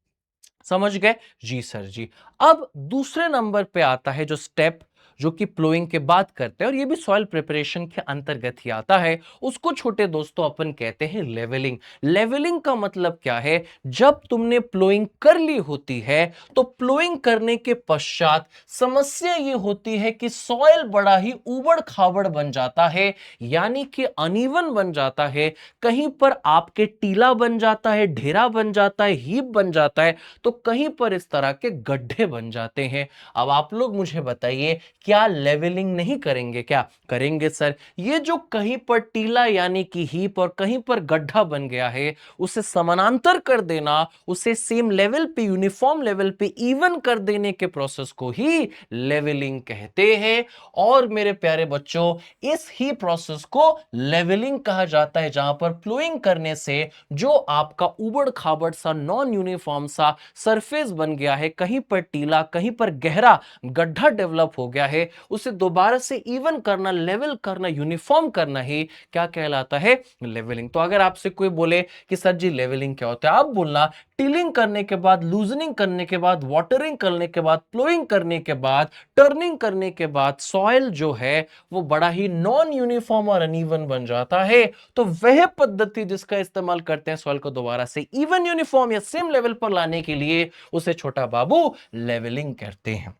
समझ गए? जी सर जी। अब दूसरे नंबर पे आता है जो स्टेप, जो कि प्लोइंग के बाद करते हैं, और ये भी सॉइल प्रिपरेशन के अंतर्गत ही आता है। उसको छोटे दोस्तों अपन कहते हैं लेवलिंग। लेवलिंग का मतलब क्या है? जब तुमने प्लोइंग कर ली होती है, तो प्लोइंग करने के पश्चात समस्या ये होती है कि सॉइल बड़ा ही उबड़ खाबड़ बन जाता है, यानी कि अनइवन बन जाता है। कहीं पर आपके टीला बन जाता है, ढेरा बन जाता है, हीप बन जाता है, तो कहीं पर इस तरह के गड्ढे बन जाते हैं। अब आप लोग मुझे बताइए, क्या लेवलिंग नहीं करेंगे? क्या करेंगे सर। ये जो कहीं पर टीला यानी कि हीप और कहीं पर गड्ढा बन गया है, उसे समानांतर कर देना, उसे सेम लेवल पे, यूनिफॉर्म लेवल पे इवन कर देने के प्रोसेस को ही लेवलिंग कहते हैं। और मेरे प्यारे बच्चों, इस ही प्रोसेस को लेवलिंग कहा जाता है, जहां पर फ्लोइंग करने से जो आपका उबड़ खाबड़ सा नॉन यूनिफॉर्म सा सरफेस बन गया है, कहीं पर टीला कहीं पर गहरा गड्ढा डेवलप हो गया है, उसे दोबारा से इवन करना, लेवल करना, यूनिफॉर्म करना ही क्या कहलाता है? लेवलिंग। तो अगर आपसे कोई बोले कि सर जी लेवलिंग क्या होता है, आप बोलना टिलिंग करने के बाद, लूजनिंग करने के बाद, वाटरिंग करने के बाद, प्लोइंग करने के बाद, टर्निंग करने के बाद सॉइल जो है वो बड़ा ही नॉन यूनिफॉर्म और अनइवन बन जाता है। तो वह पद्धति जिसका इस्तेमाल करते हैं सॉइल को दोबारा से इवन, यूनिफॉर्म या सेम लेवल पर लाने के लिए, उसे छोटा बाबू लेवलिंग कहते हैं।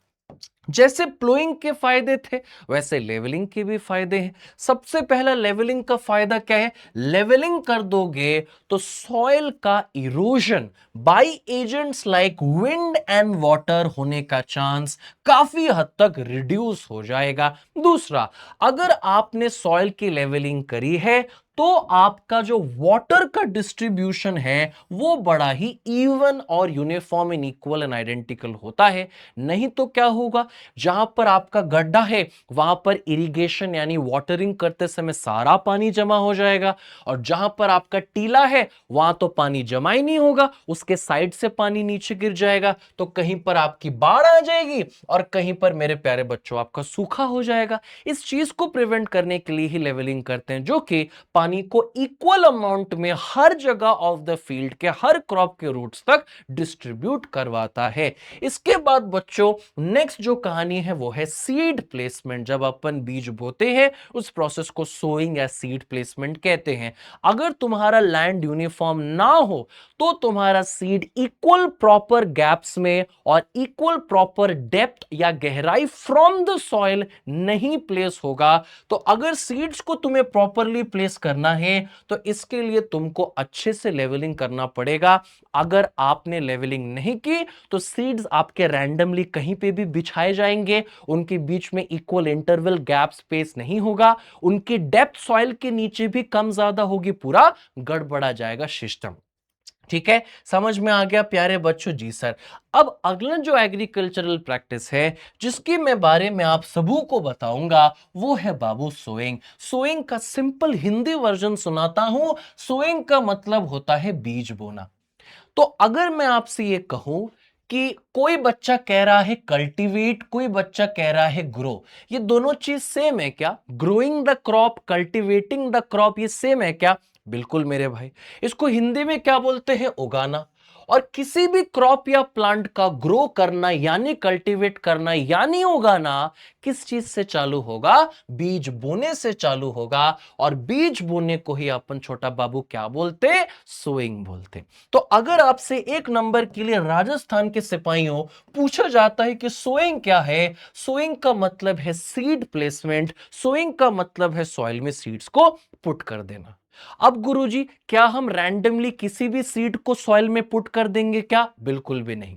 जैसे प्लोइंग के फायदे थे, वैसे लेवलिंग के भी फायदे हैं। सबसे पहला लेवलिंग का फायदा क्या है? लेवलिंग कर दोगे तो सॉइल का erosion bye agents like wind and water होने का चांस काफी हद तक रिड्यूस हो जाएगा। दूसरा, अगर आपने सॉइल की लेवलिंग करी है, तो आपका जो वाटर का डिस्ट्रीब्यूशन है वो बड़ा ही इवन और uniform and equal and identical होता है। नहीं तो क्या होगा, जहां पर आपका गड्ढा है वहां पर इरिगेशन यानी वाटरिंग करते समय सारा पानी जमा हो जाएगा, और जहां पर आपका टीला है वहां तो पानी जमा ही नहीं होगा, उसके साइड से पानी नीचे गिर जाएगा। तो कहीं पर आपकी बाढ़ आ जाएगी और कहीं पर मेरे प्यारे बच्चों आपका सूखा हो जाएगा। इस चीज को प्रिवेंट करने के लिए ही लेवलिंग करते हैं, जो कि पानी को इक्वल अमाउंट में हर जगह ऑफ द फील्ड के हर क्रॉप के रूट्स तक डिस्ट्रीब्यूट करवाता है। इसके बाद बच्चों नेक्स्ट जो कहानी है वो है सीड प्लेसमेंट। जब अपन बीज बोते हैं उस प्रोसेस को सोइंग या सीड प्लेसमेंट कहते हैं। अगर तुम्हारा लैंड यूनिफॉर्म ना हो तो तुम्हारा सीड इक्वल प्रॉपर गैप्स में और इक्वल प्रॉपर डेप्थ या गहराई फ्रॉम द सॉइल नहीं प्लेस होगा। तो अगर सीड्स को तुम्हें प्रॉपरली प्लेस करना है तो इसके लिए तुमको अच्छे से लेवलिंग करना पड़ेगा। अगर आपने लेवलिंग नहीं की तो सीड्स आपके रैंडमली कहीं पे भी बिछाए जाएंगे, उनके बीच में इक्वल इंटरवल गैप स्पेस नहीं होगा, उनकी डेप्थ सॉइल के नीचे भी कम ज्यादा होगी, पूरा गड़बड़ा जाएगा सिस्टम। ठीक है, समझ में आ गया प्यारे बच्चों? जी सर। अब अगला जो एग्रीकल्चरल प्रैक्टिस है जिसकी मैं बारे में आप सबों को बताऊंगा वो है बाबू सोइंग। सोइंग का सिंपल हिंदी वर्जन सुनाता हूं। सोइंग का मतलब होता है बीज बोना। तो अगर मैं आपसे ये कहूं कि कोई बच्चा कह रहा है कल्टीवेट, कोई बच्चा कह रहा है ग्रो, ये दोनों चीज सेम है क्या? Growing the crop, cultivating the crop, ये सेम है क्या? बिल्कुल मेरे भाई। इसको हिंदी में क्या बोलते हैं? उगाना। और किसी भी क्रॉप या प्लांट का ग्रो करना यानी कल्टीवेट करना यानी उगाना किस चीज से चालू होगा? बीज बोने से चालू होगा। और बीज बोने को ही अपन छोटा बाबू क्या बोलते? सोइंग बोलते। तो अगर आपसे एक नंबर के लिए राजस्थान के सिपाहियों पूछा जाता है कि सोइंग क्या है, सोइंग का मतलब है सीड प्लेसमेंट, सोइंग का मतलब है सॉइल में सीड्स को पुट कर देना। अब गुरुजी क्या हम रैंडमली किसी भी सीड को सॉइल में पुट कर देंगे क्या? बिल्कुल भी नहीं।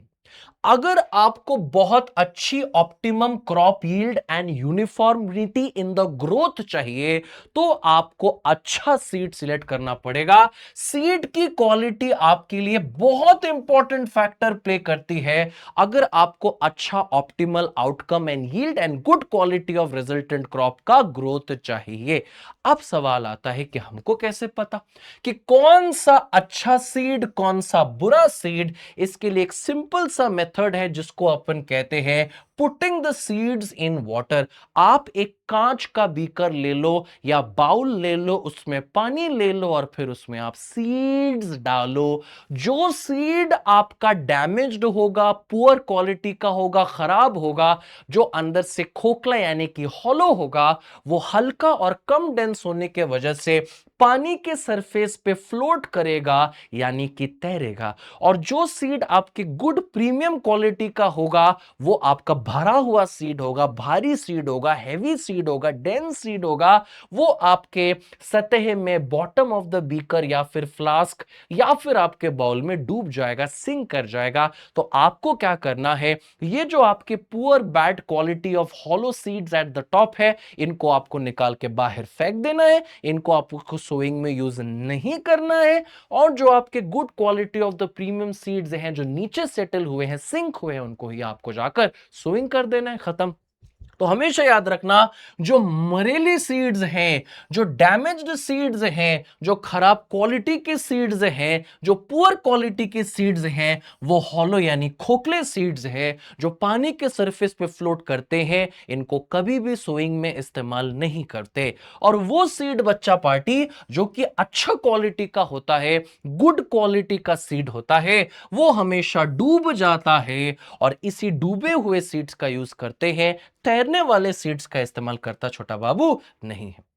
अगर आपको बहुत अच्छी optimum crop yield and uniformity in the growth चाहिए तो आपको अच्छा सीड सिलेक्ट करना पड़ेगा। सीड की क्वालिटी आपके लिए बहुत इंपॉर्टेंट फैक्टर प्ले करती है। अगर आपको अच्छा optimal outcome and yield and good quality of resultant crop का ग्रोथ चाहिए। अब सवाल आता है कि हमको कैसे पता कि कौन सा अच्छा सीड कौन सा बुरा सीड? इसके लिए एक सिंपल सा मेथड है जिसको अपन कहते हैं putting the seeds in water. आप एक कांच का बीकर ले लो या बाउल ले लो, उसमें पानी ले लो और फिर उसमें आप सीड्स डालो। जो सीड आपका डैमेज्ड होगा, पुअर क्वालिटी का होगा, खराब होगा, जो अंदर से खोखला यानी कि हॉलो होगा, वो हल्का और कम डेंस होने के वजह से पानी के सरफेस पे फ्लोट करेगा यानी कि तैरेगा। और जो सीड आपके गुड प्रीमियम क्वालिटी का होगा वो आपका भरा हुआ सीड होगा, भारी सीड होगा, हैवी सीड होगा, डेंस सीड होगा। वो आपके सतह में बॉटम ऑफ द बीकर या फिर फ्लास्क या फिर आपके बाउल में डूब जाएगा, सिंक कर जाएगा। तो आपको क्या करना है, ये जो आपके poor bad quality of hollow seeds at the top है इनको आपको निकाल के बाहर फेंक देना है, इनको आपको सोइंग में यूज नहीं करना है। और जो आपके good quality of the premium seeds हैं जो नीचे सेटल हुए हैं, सिंक हुए हैं, उनको ही आपको जाकर सोइंग कर देना है। खत्म। तो हमेशा याद रखना, जो मरेली सीड्स हैं, जो डैमेज्ड सीड्स हैं, जो खराब क्वालिटी के सीड्स हैं, जो पुअर क्वालिटी के सीड्स हैं, वो हॉलो यानी खोखले सीड्स हैं जो पानी के सरफेस पे फ्लोट करते हैं, इनको कभी भी सोइंग में इस्तेमाल नहीं करते। और वो सीड बच्चा पार्टी जो कि अच्छा क्वालिटी का होता है, गुड क्वालिटी का सीड होता है, वो हमेशा डूब जाता है और इसी डूबे हुए सीड्स का यूज करते हैं। तैरने वाले सीड्स का इस्तेमाल करता छोटा बाबू नहीं है।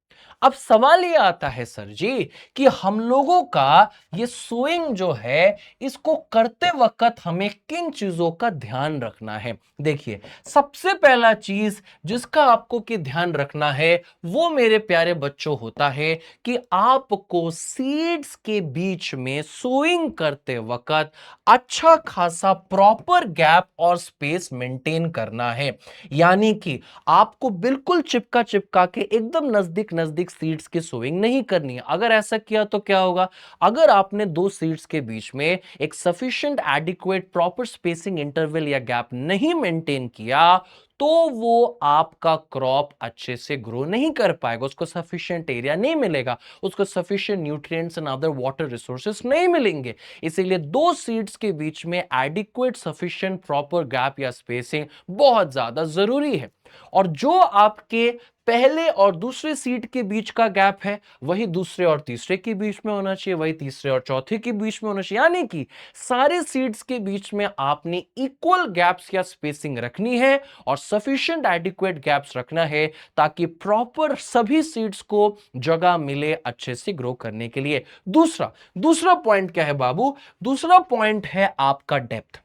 अब सवाल ये आता है सर जी कि हम लोगों का ये सोइंग जो है इसको करते वक्त हमें किन चीजों का ध्यान रखना है? देखिए, सबसे पहला चीज जिसका आपको कि ध्यान रखना है वो मेरे प्यारे बच्चों होता है कि आपको सीड्स के बीच में सोइंग करते वक्त अच्छा खासा प्रॉपर गैप और स्पेस मेंटेन करना है। यानी कि आपको बिल्कुल चिपका चिपका के एकदम नजदीक नजदीक सीड्स की सोइंग नहीं करनी है। अगर ऐसा किया तो क्या होगा? अगर आपने दो सीड्स के बीच में एक sufficient adequate proper spacing interval या गैप नहीं मेंटेन किया तो वो आपका क्रॉप अच्छे से ग्रो नहीं कर पाएगा, उसको सफिशिएंट एरिया नहीं मिलेगा, उसको sufficient nutrients and other water resources नहीं मिलेंगे। इसीलिए दो सीड्स के बीच में एडिक्वेट सफिशिएंट प्रॉपर गैप या स्पेसिंग बहुत ज्यादा जरूरी है। और जो आपके पहले और दूसरे सीड के बीच का गैप है वही दूसरे और तीसरे के बीच में होना चाहिए, वही तीसरे और चौथे के बीच में होना चाहिए। यानी कि सारे सीड्स के बीच में आपने इक्वल गैप्स या स्पेसिंग रखनी है और सफिशिएंट एडिक्वेट गैप्स रखना है ताकि प्रॉपर सभी सीड्स को जगह मिले अच्छे से ग्रो करने के लिए। दूसरा दूसरा पॉइंट क्या है बाबू? दूसरा पॉइंट है आपका डेप्थ।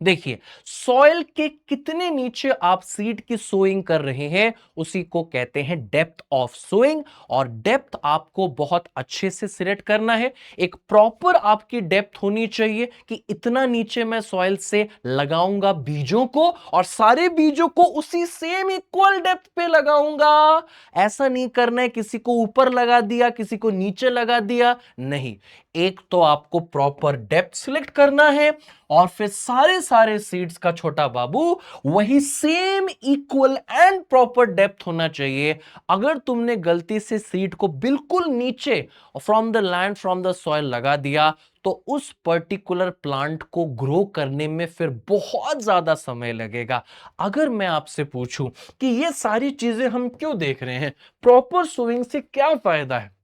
देखिए, सॉइल के कितने नीचे आप सीड की सोइंग कर रहे हैं उसी को कहते हैं डेप्थ ऑफ सोइंग। और डेप्थ आपको बहुत अच्छे से सिलेक्ट करना है। एक प्रॉपर आपकी डेप्थ होनी चाहिए कि इतना नीचे मैं सॉइल से लगाऊंगा बीजों को और सारे बीजों को उसी सेम इक्वल डेप्थ पे लगाऊंगा। ऐसा नहीं करना है किसी को ऊपर लगा दिया किसी को नीचे लगा दिया, नहीं। एक तो आपको प्रॉपर डेप्थ सिलेक्ट करना है और फिर सारे सारे सीड्स का छोटा बाबू वही same equal and proper depth होना चाहिए। अगर तुमने गलती से सीड को बिल्कुल नीचे from the land from the soil लगा दिया तो उस पर्टिकुलर प्लांट को ग्रो करने में फिर बहुत ज्यादा समय लगेगा। अगर मैं आपसे पूछूं कि ये सारी चीजें हम क्यों देख रहे हैं, प्रॉपर सोइंग से क्या फायदा है?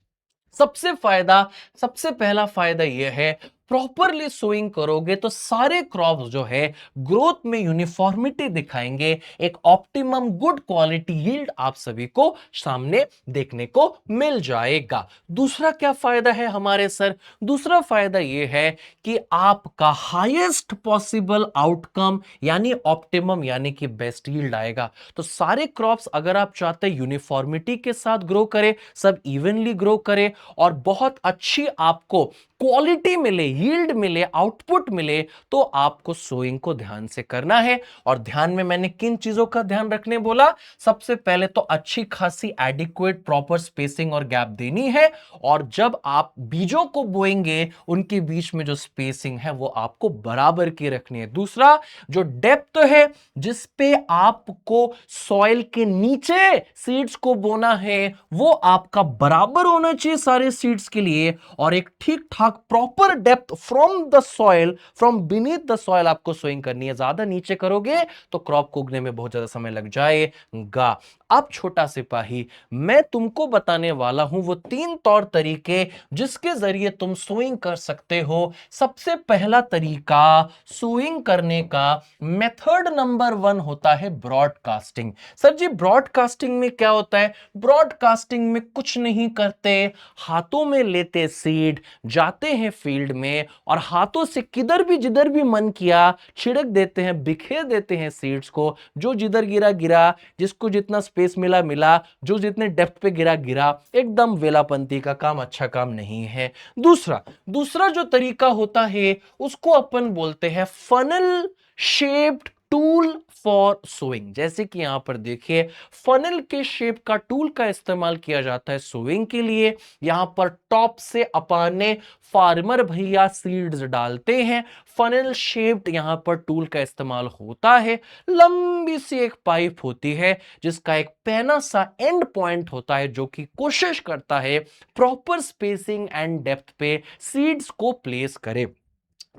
सबसे पहला फायदा यह है, प्रॉपरली सोइंग करोगे तो सारे क्रॉप्स जो है ग्रोथ में यूनिफॉर्मिटी दिखाएंगे, एक ऑप्टिमम गुड क्वालिटी यील्ड आप सभी को सामने देखने को मिल जाएगा। दूसरा क्या फायदा है हमारे सर? दूसरा फायदा यह है कि आपका हाईएस्ट पॉसिबल आउटकम यानी ऑप्टिमम यानी कि बेस्ट यील्ड आएगा। तो सारे क्रॉप्स अगर आप चाहते हैं यूनिफॉर्मिटी के साथ ग्रो करे, सब इवनली ग्रो करे और बहुत अच्छी आपको क्वालिटी मिले, यील्ड मिले, आउटपुट मिले, तो आपको सोइंग को ध्यान से करना है। और ध्यान में मैंने किन चीजों का ध्यान रखने बोला? सबसे पहले तो अच्छी खासी एडिक्वेट प्रॉपर स्पेसिंग और गैप देनी है। और जब आप बीजों को बोएंगे उनके बीच में जो स्पेसिंग है वो आपको बराबर की रखनी है। दूसरा, जो डेप्थ है जिस पे आपको सॉइल के नीचे सीड्स को बोना है वो आपका बराबर होना चाहिए सारे सीड्स के लिए। और एक ठीक ठाक proper depth from the soil, from beneath the soil आपको सोइंग करनी है। ज्यादा नीचे करोगे तो क्रॉप को उगने में बहुत ज्यादा समय लग जाएगा। अब छोटा सिपाही, मैं तुमको बताने वाला हूं वो 3 तौर तरीके जिसके जरिए तुम सोइंग कर सकते हो। सबसे पहला तरीका सोइंग करने का मेथड नंबर 1 होता है ब्रॉडकास्टिंग। सर जी ब्रॉडकास्टिंग में क्या होता है? ब्रॉडकास्टिंग में कुछ नहीं करते, हाथों में लेते सीड, जाते हैं फील्ड में और हाथों से किधर भी जिधर भी मन किया छिड़क देते हैं, बिखेर देते हैं सीड्स को। जो जिधर गिरा गिरा, जिसको जितना स्पेस मिला मिला, जो जितने डेप्थ पे गिरा गिरा। एकदम वेलापंती का काम, अच्छा काम नहीं है। दूसरा दूसरा जो तरीका होता है उसको अपन बोलते हैं funnel shaped tool for sowing. जैसे कि यहां पर देखिए, फनल के शेप का टूल का इस्तेमाल किया जाता है सोइंग के लिए। यहां पर टॉप से अपने फार्मर भैया सीड्स डालते हैं, फनल शेप्ड यहां पर टूल का इस्तेमाल होता है। लंबी सी एक पाइप होती है जिसका एक पैना सा एंड पॉइंट होता है जो कि कोशिश करता है प्रॉपर स्पेसिंग एंड डेप्थ पे सीड्स को प्लेस करे।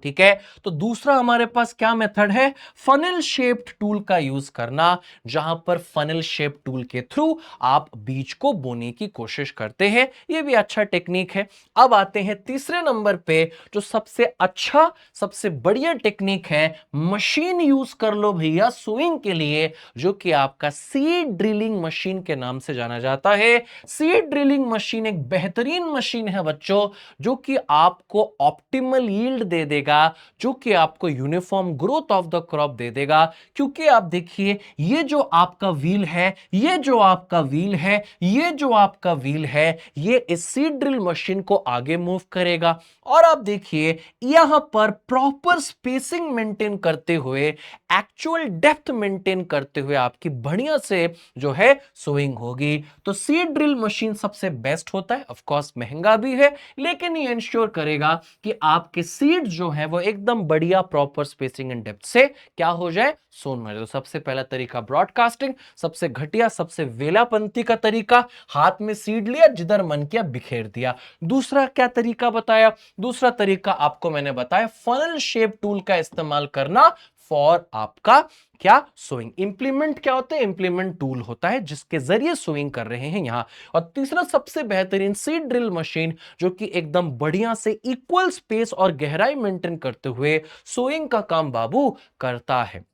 ठीक है, तो दूसरा हमारे पास क्या मेथड है? फनल शेप्ड टूल का यूज करना, जहां पर फनल शेप टूल के थ्रू आप बीज को बोने की कोशिश करते हैं। यह भी अच्छा टेक्निक है। अब आते हैं तीसरे नंबर पे, जो सबसे अच्छा सबसे बढ़िया टेक्निक है, मशीन यूज कर लो भैया सोइंग के लिए, जो कि आपका सीड ड्रिलिंग मशीन के नाम से जाना जाता है। सीड ड्रिलिंग मशीन एक बेहतरीन मशीन है बच्चों, जो कि आपको ऑप्टिमल यील्ड दे देगा, जो कि आपको uniform growth of the crop दे देगा। क्योंकि आप देखिए, ये जो आपका व्हील है, ये जो आपका व्हील है, ये जो आपका व्हील है, ये इस सीड ड्रिल मशीन को आगे मूव करेगा। और आप देखिए यहां पर प्रॉपर स्पेसिंग मेंटेन करते हुए, एक्चुअल डेप्थ मेंटेन करते हुए आपकी बढ़िया से जो है सोइंग होगी। तो सीड ड्रिल मशीन सबसे बेस्ट होता है। ऑफ कोर्स महंगा भी है, लेकिन ये इंश्योर करेगा कि आपके सीड्स जो है वो एकदम बढ़िया प्रॉपर स्पेसिंग एंड डेप्थ से क्या हो जाए, सोन हो जाए। तो सबसे पहला तरीका ब्रॉडकास्टिंग, सबसे घटिया सबसे वेलापंथी का तरीका, हाथ में सीड लिया जिधर मन किया बिखेर दिया। दूसरा क्या तरीका बताया? दूसरा तरीका आपको मैंने बताया फनल शेप टूल का इस्तेमाल करना फॉर आपका क्या, सोइंग। इंप्लीमेंट क्या होता है? इंप्लीमेंट टूल होता है जिसके जरिए सोइंग कर रहे हैं यहां। और तीसरा सबसे बेहतरीन सीड ड्रिल मशीन, जो कि एकदम बढ़िया से इक्वल स्पेस और गहराई मेंटेन करते हुए सोइंग का काम बाबू करता है।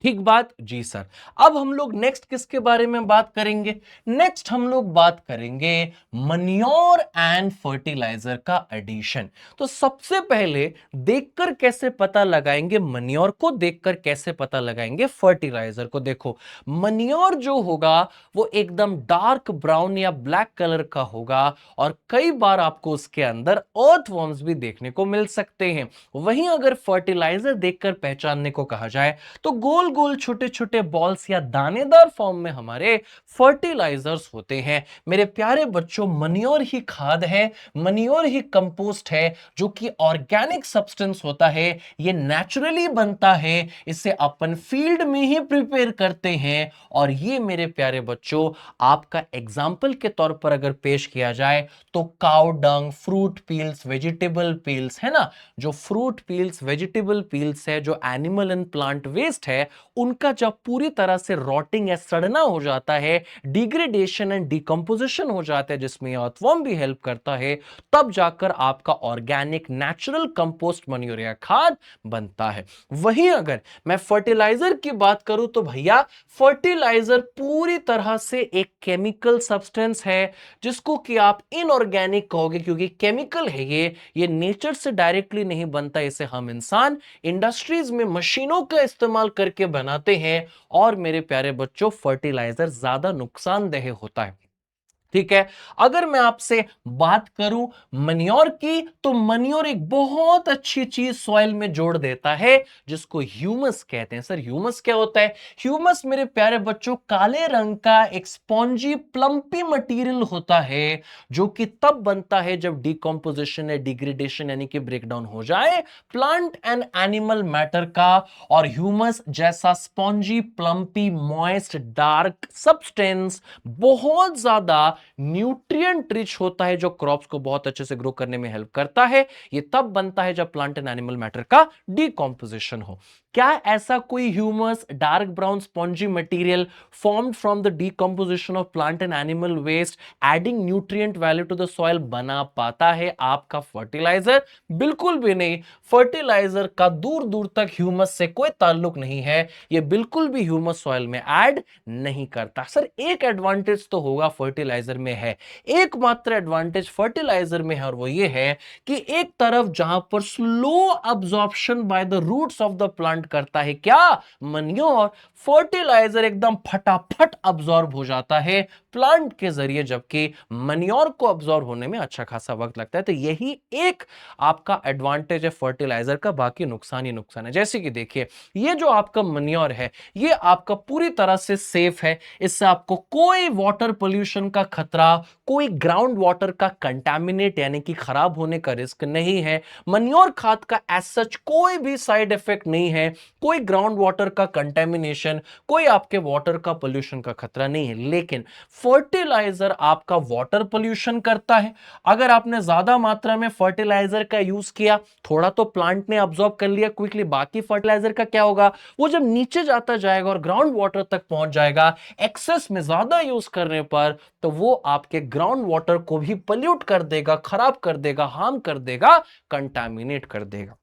ठीक बात जी सर। अब हम लोग नेक्स्ट किसके बारे में बात करेंगे? नेक्स्ट हम लोग बात करेंगे मन्योर एंड फर्टिलाइजर का एडिशन। तो सबसे पहले देखकर कैसे पता लगाएंगे मन्योर को, देखकर कैसे पता लगाएंगे फर्टिलाइजर को? देखो, मन्योर जो होगा वो एकदम डार्क ब्राउन या ब्लैक कलर का होगा और कई बार आपको उसके अंदर अर्थवर्म्स भी देखने को मिल सकते हैं। वहीं अगर फर्टिलाइजर देखकर पहचानने को कहा जाए तो गोल गोल छोटे छोटे बॉल्स या दानेदार फॉर्म में हमारे फर्टिलाइजर्स होते हैं। मेरे प्यारे बच्चों, मन्योर ही खाद है, मन्योर ही कंपोस्ट है, जो कि ऑर्गेनिक सब्सटेंस होता है। ये नेचुरली बनता है, इसे अपन फील्ड में ही प्रिपेयर करते हैं। और ये मेरे प्यारे बच्चों, आपका एग्जाम्पल के तौर पर अगर पेश किया जाए तो cow dung, fruit peels, vegetable peels, है ना, जो फ्रूट पील्स, वेजिटेबल पील्स है, जो एनिमल एंड प्लांट वेस्ट है, उनका जब पूरी तरह से रॉटिंग या सड़ना हो जाता है, डिग्रेडेशन एंड डिकम्पोजिशन हो जाता है, जिसमें अर्थवर्म भी हेल्प करता है, तब जाकर आपका ऑर्गेनिक नेचुरल कंपोस्ट मन्योर या खाद बनता है। वहीं अगर मैं फर्टिलाइजर की बात करूं तो भैया, फर्टिलाइजर पूरी तरह से एक केमिकल सब्सटेंस है, जिसको कि आप इनऑर्गेनिक कहोगे क्योंकि केमिकल है। ये नेचर से डायरेक्टली नहीं बनता, इसे हम इंसान इंडस्ट्रीज में मशीनों का इस्तेमाल करके बनाते हैं। और मेरे प्यारे बच्चों, फर्टिलाइजर ज्यादा नुकसानदेह होता है। ठीक है। अगर मैं आपसे बात करूं मन्योर की, तो मन्योर एक बहुत अच्छी चीज सॉइल में जोड़ देता है, जिसको ह्यूमस कहते हैं। सर ह्यूमस क्या होता है? ह्यूमस मेरे प्यारे बच्चों, काले रंग का एक स्पॉन्जी प्लम्पी मटेरियल होता है, जो कि तब बनता है जब डिकम्पोजिशन या डिग्रेडेशन यानी कि ब्रेकडाउन हो जाए प्लांट एंड एनिमल मैटर का। और ह्यूमस जैसा spongy plumpy moist dark substance बहुत ज्यादा न्यूट्रिएंट रिच होता है, जो क्रॉप्स को बहुत अच्छे से ग्रो करने में हेल्प करता है। ये तब बनता है जब प्लांट एंड एनिमल मैटर का डिकम्पोजिशन हो। क्या ऐसा कोई humus dark brown spongy material formed from the decomposition of plant and animal waste adding nutrient value to the soil बना पाता है आपका फर्टिलाइजर? बिल्कुल भी नहीं। फर्टिलाइजर का दूर दूर तक ह्यूमस से कोई ताल्लुक नहीं है, यह बिल्कुल भी ह्यूमस सॉइल में ऐड नहीं करता। सर एक एडवांटेज तो होगा फर्टिलाइजर में है, एकमात्र एडवांटेज फर्टिलाइजर में है, और वो ये है कि एक तरफ जहां पर slow absorption by the roots of the plant करता है क्या? मन्योर, फर्टिलाइजर एकदम फटाफट अब्जॉर्ब हो जाता है प्लांट के जरिए, जबकि मन्योर को अब्जॉर्ब होने में अच्छा खासा वक्त लगता है। तो यही एक आपका एडवांटेज है फर्टिलाइजर का, बाकी नुकसान ही नुकसान है। जैसे कि देखिए, ये जो आपका मन्योर है, ये आपका पूरी तरह से सेफ है, इससे आपको कोई वाटर पोल्यूशन का खतरा, कोई ग्राउंड वाटर का कंटामिनेट यानी कि खराब होने का रिस्क नहीं है। मन्योर खाद का एज सच कोई भी साइड इफेक्ट नहीं है, कोई ग्राउंड वाटर का कंटामिनेशन, कोई आपके वाटर का पोल्यूशन का खतरा नहीं है। लेकिन फर्टिलाइजर आपका वाटर पोल्यूशन करता है। अगर आपने ज्यादा मात्रा में फर्टिलाइजर का यूज किया, थोड़ा तो प्लांट ने अब्सॉर्ब कर लिया क्विकली, बाकी फर्टिलाइजर का क्या होगा? वो जब नीचे जाता जाएगा और ग्राउंड वाटर तक पहुंच जाएगा, एक्सेस में ज्यादा यूज करने पर, तो वो आपके ग्राउंड वाटर को भी पल्यूट कर देगा, खराब कर देगा, हार्म कर देगा, कंटामिनेट कर देगा।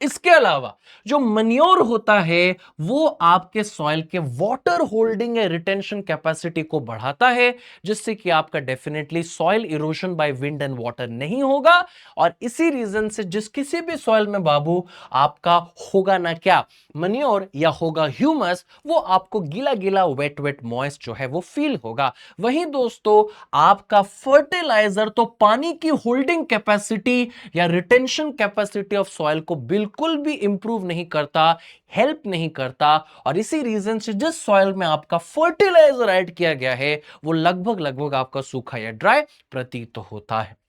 इसके अलावा जो मन्योर होता है, वो आपके सॉइल के वाटर होल्डिंग या रिटेंशन कैपेसिटी को बढ़ाता है, जिससे कि आपका definitely soil erosion by wind and water नहीं होगा। और इसी रीजन से जिस किसी भी सॉइल में बाबू आपका होगा ना क्या, मन्योर या होगा ह्यूमस, वो आपको गीला गीला, वेट वेट, मॉइस्ट जो है वो फील होगा। वहीं दोस्तों, आपका फर्टिलाइजर तो पानी की होल्डिंग कैपेसिटी या रिटेंशन कैपेसिटी ऑफ सॉइल को बिल्कुल भी इंप्रूव नहीं करता, हेल्प नहीं करता। और इसी रीजन से जिस सॉइल में आपका फर्टिलाइजर ऐड किया गया है, वो लगभग लगभग आपका सूखा या ड्राई प्रतीत होता है।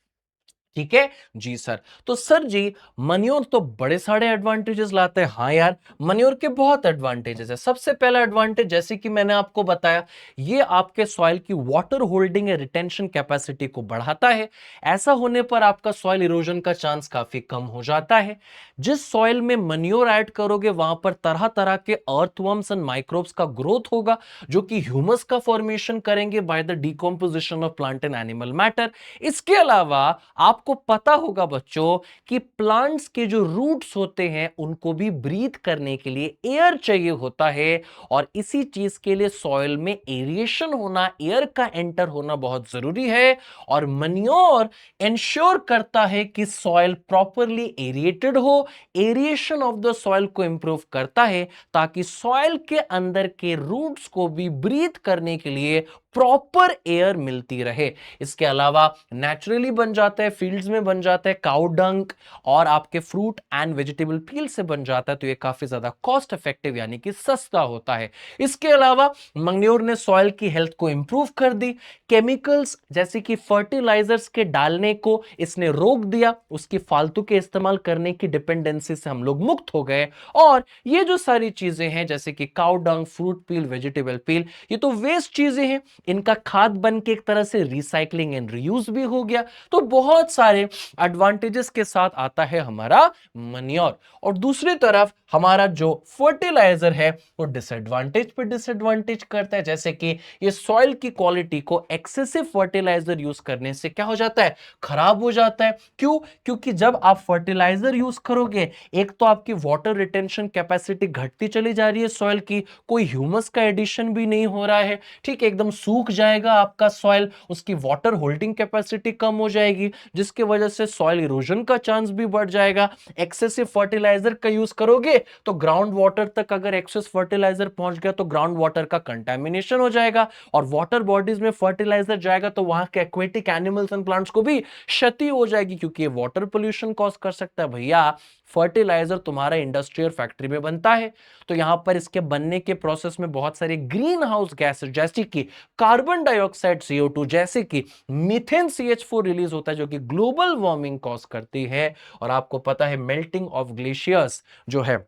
ठीक है जी सर। तो सर जी, मन्योर तो बड़े सारे एडवांटेजेस लाते हैं। हाँ यार, मन्योर के बहुत एडवांटेजेस है। सबसे पहला एडवांटेज, जैसे कि मैंने आपको बताया, ये आपके सॉइल की वाटर होल्डिंग या रिटेंशन कैपेसिटी को बढ़ाता है। ऐसा होने पर आपका सॉइल इरोजन का चांस काफी कम हो जाता है। जिस सॉइल में मन्योर ऐड करोगे, वहां पर तरह तरह के अर्थवर्म्स एंड माइक्रोब्स का ग्रोथ होगा, जो कि ह्यूमस का फॉर्मेशन करेंगे by the decomposition of plant and animal matter. इसके अलावा आप आपको पता होगा बच्चों कि प्लांट्स के जो रूट्स होते हैं उनको भी ब्रीथ करने के लिए एयर चाहिए होता है, और इसी चीज के लिए सॉइल में एरिएशन होना, एयर का एंटर होना बहुत जरूरी है। और मन्योर इंश्योर करता है कि सॉइल प्रॉपरली एरिएटेड हो, एरिएशन ऑफ द सॉइल को इंप्रूव करता है ताकि सॉइल के अंदर के रूट्स को भी ब्रीथ करने के लिए प्रॉपर एयर मिलती रहे। इसके अलावा नेचुरली बन जाता है, फील्ड्स में बन जाता है, काउ डंग और आपके फ्रूट एंड वेजिटेबल पील से बन जाता है, तो ये काफी ज्यादा कॉस्ट इफेक्टिव यानी कि सस्ता होता है। इसके अलावा मैन्योर ने सॉइल की हेल्थ को इंप्रूव कर दी। केमिकल्स जैसे कि फर्टिलाइजर्स के डालने को इसने रोक दिया, उसकी फालतू के इस्तेमाल करने की डिपेंडेंसी से हम लोग मुक्त हो गए। और ये जो सारी चीजें हैं जैसे कि काउ डंग, फ्रूट पील, वेजिटेबल पील, ये तो वेस्ट चीजें हैं, इनका खाद बन के एक तरह से रिसाइकलिंग एंड रीयूज भी हो गया। तो बहुत सारे एडवांटेजेस के साथ आता है हमारा मन्योर। और दूसरी तरफ हमारा जो फर्टिलाइजर है वो डिसएडवांटेज पे डिसएडवांटेज करता है, जैसे कि ये सॉइल की क्वालिटी को एक्सेसिव फर्टिलाइजर यूज करने से क्या हो जाता है, खराब हो जाता है। क्यों? क्योंकि जब आप फर्टिलाइजर यूज करोगे, एक तो आपकी वाटर रिटेंशन कैपेसिटी घटती चली जा रही है सॉइल की, कोई ह्यूमस का एडिशन भी नहीं हो रहा है, ठीक है, एकदम सूख जाएगा आपका सॉइल, उसकी वाटर होल्डिंग कैपेसिटी कम हो जाएगी, जिसकी वजह से सॉइल इरोजन का चांस भी बढ़ जाएगा। एक्सेसिव फर्टिलाइजर का यूज करोगे तो ग्राउंड वाटर तक अगर एक्सेस फर्टिलाइजर पहुंच गया तो ग्राउंड वाटर का कंटामिनेशन हो जाएगा, और वाटर बॉडीज में फर्टिलाइजर जाएगा तो वहां के एक्वेटिक एनिमल्स एंड प्लांट्स को भी क्षति हो जाएगी, क्योंकि ये वाटर पोल्यूशन कॉज कर सकता है। भैया फर्टिलाइजर तुम्हारा इंडस्ट्री और फैक्ट्री में बनता है, तो यहां पर इसके बनने के प्रोसेस में बहुत सारे ग्रीन हाउस गैसेस जैसे कि कार्बन डाइऑक्साइड CO2, जैसे कि मीथेन CH4 रिलीज होता है जो कि ग्लोबल वार्मिंग कॉज करती है। और आपको पता है मेल्टिंग ऑफ ग्लेशियर्स जो है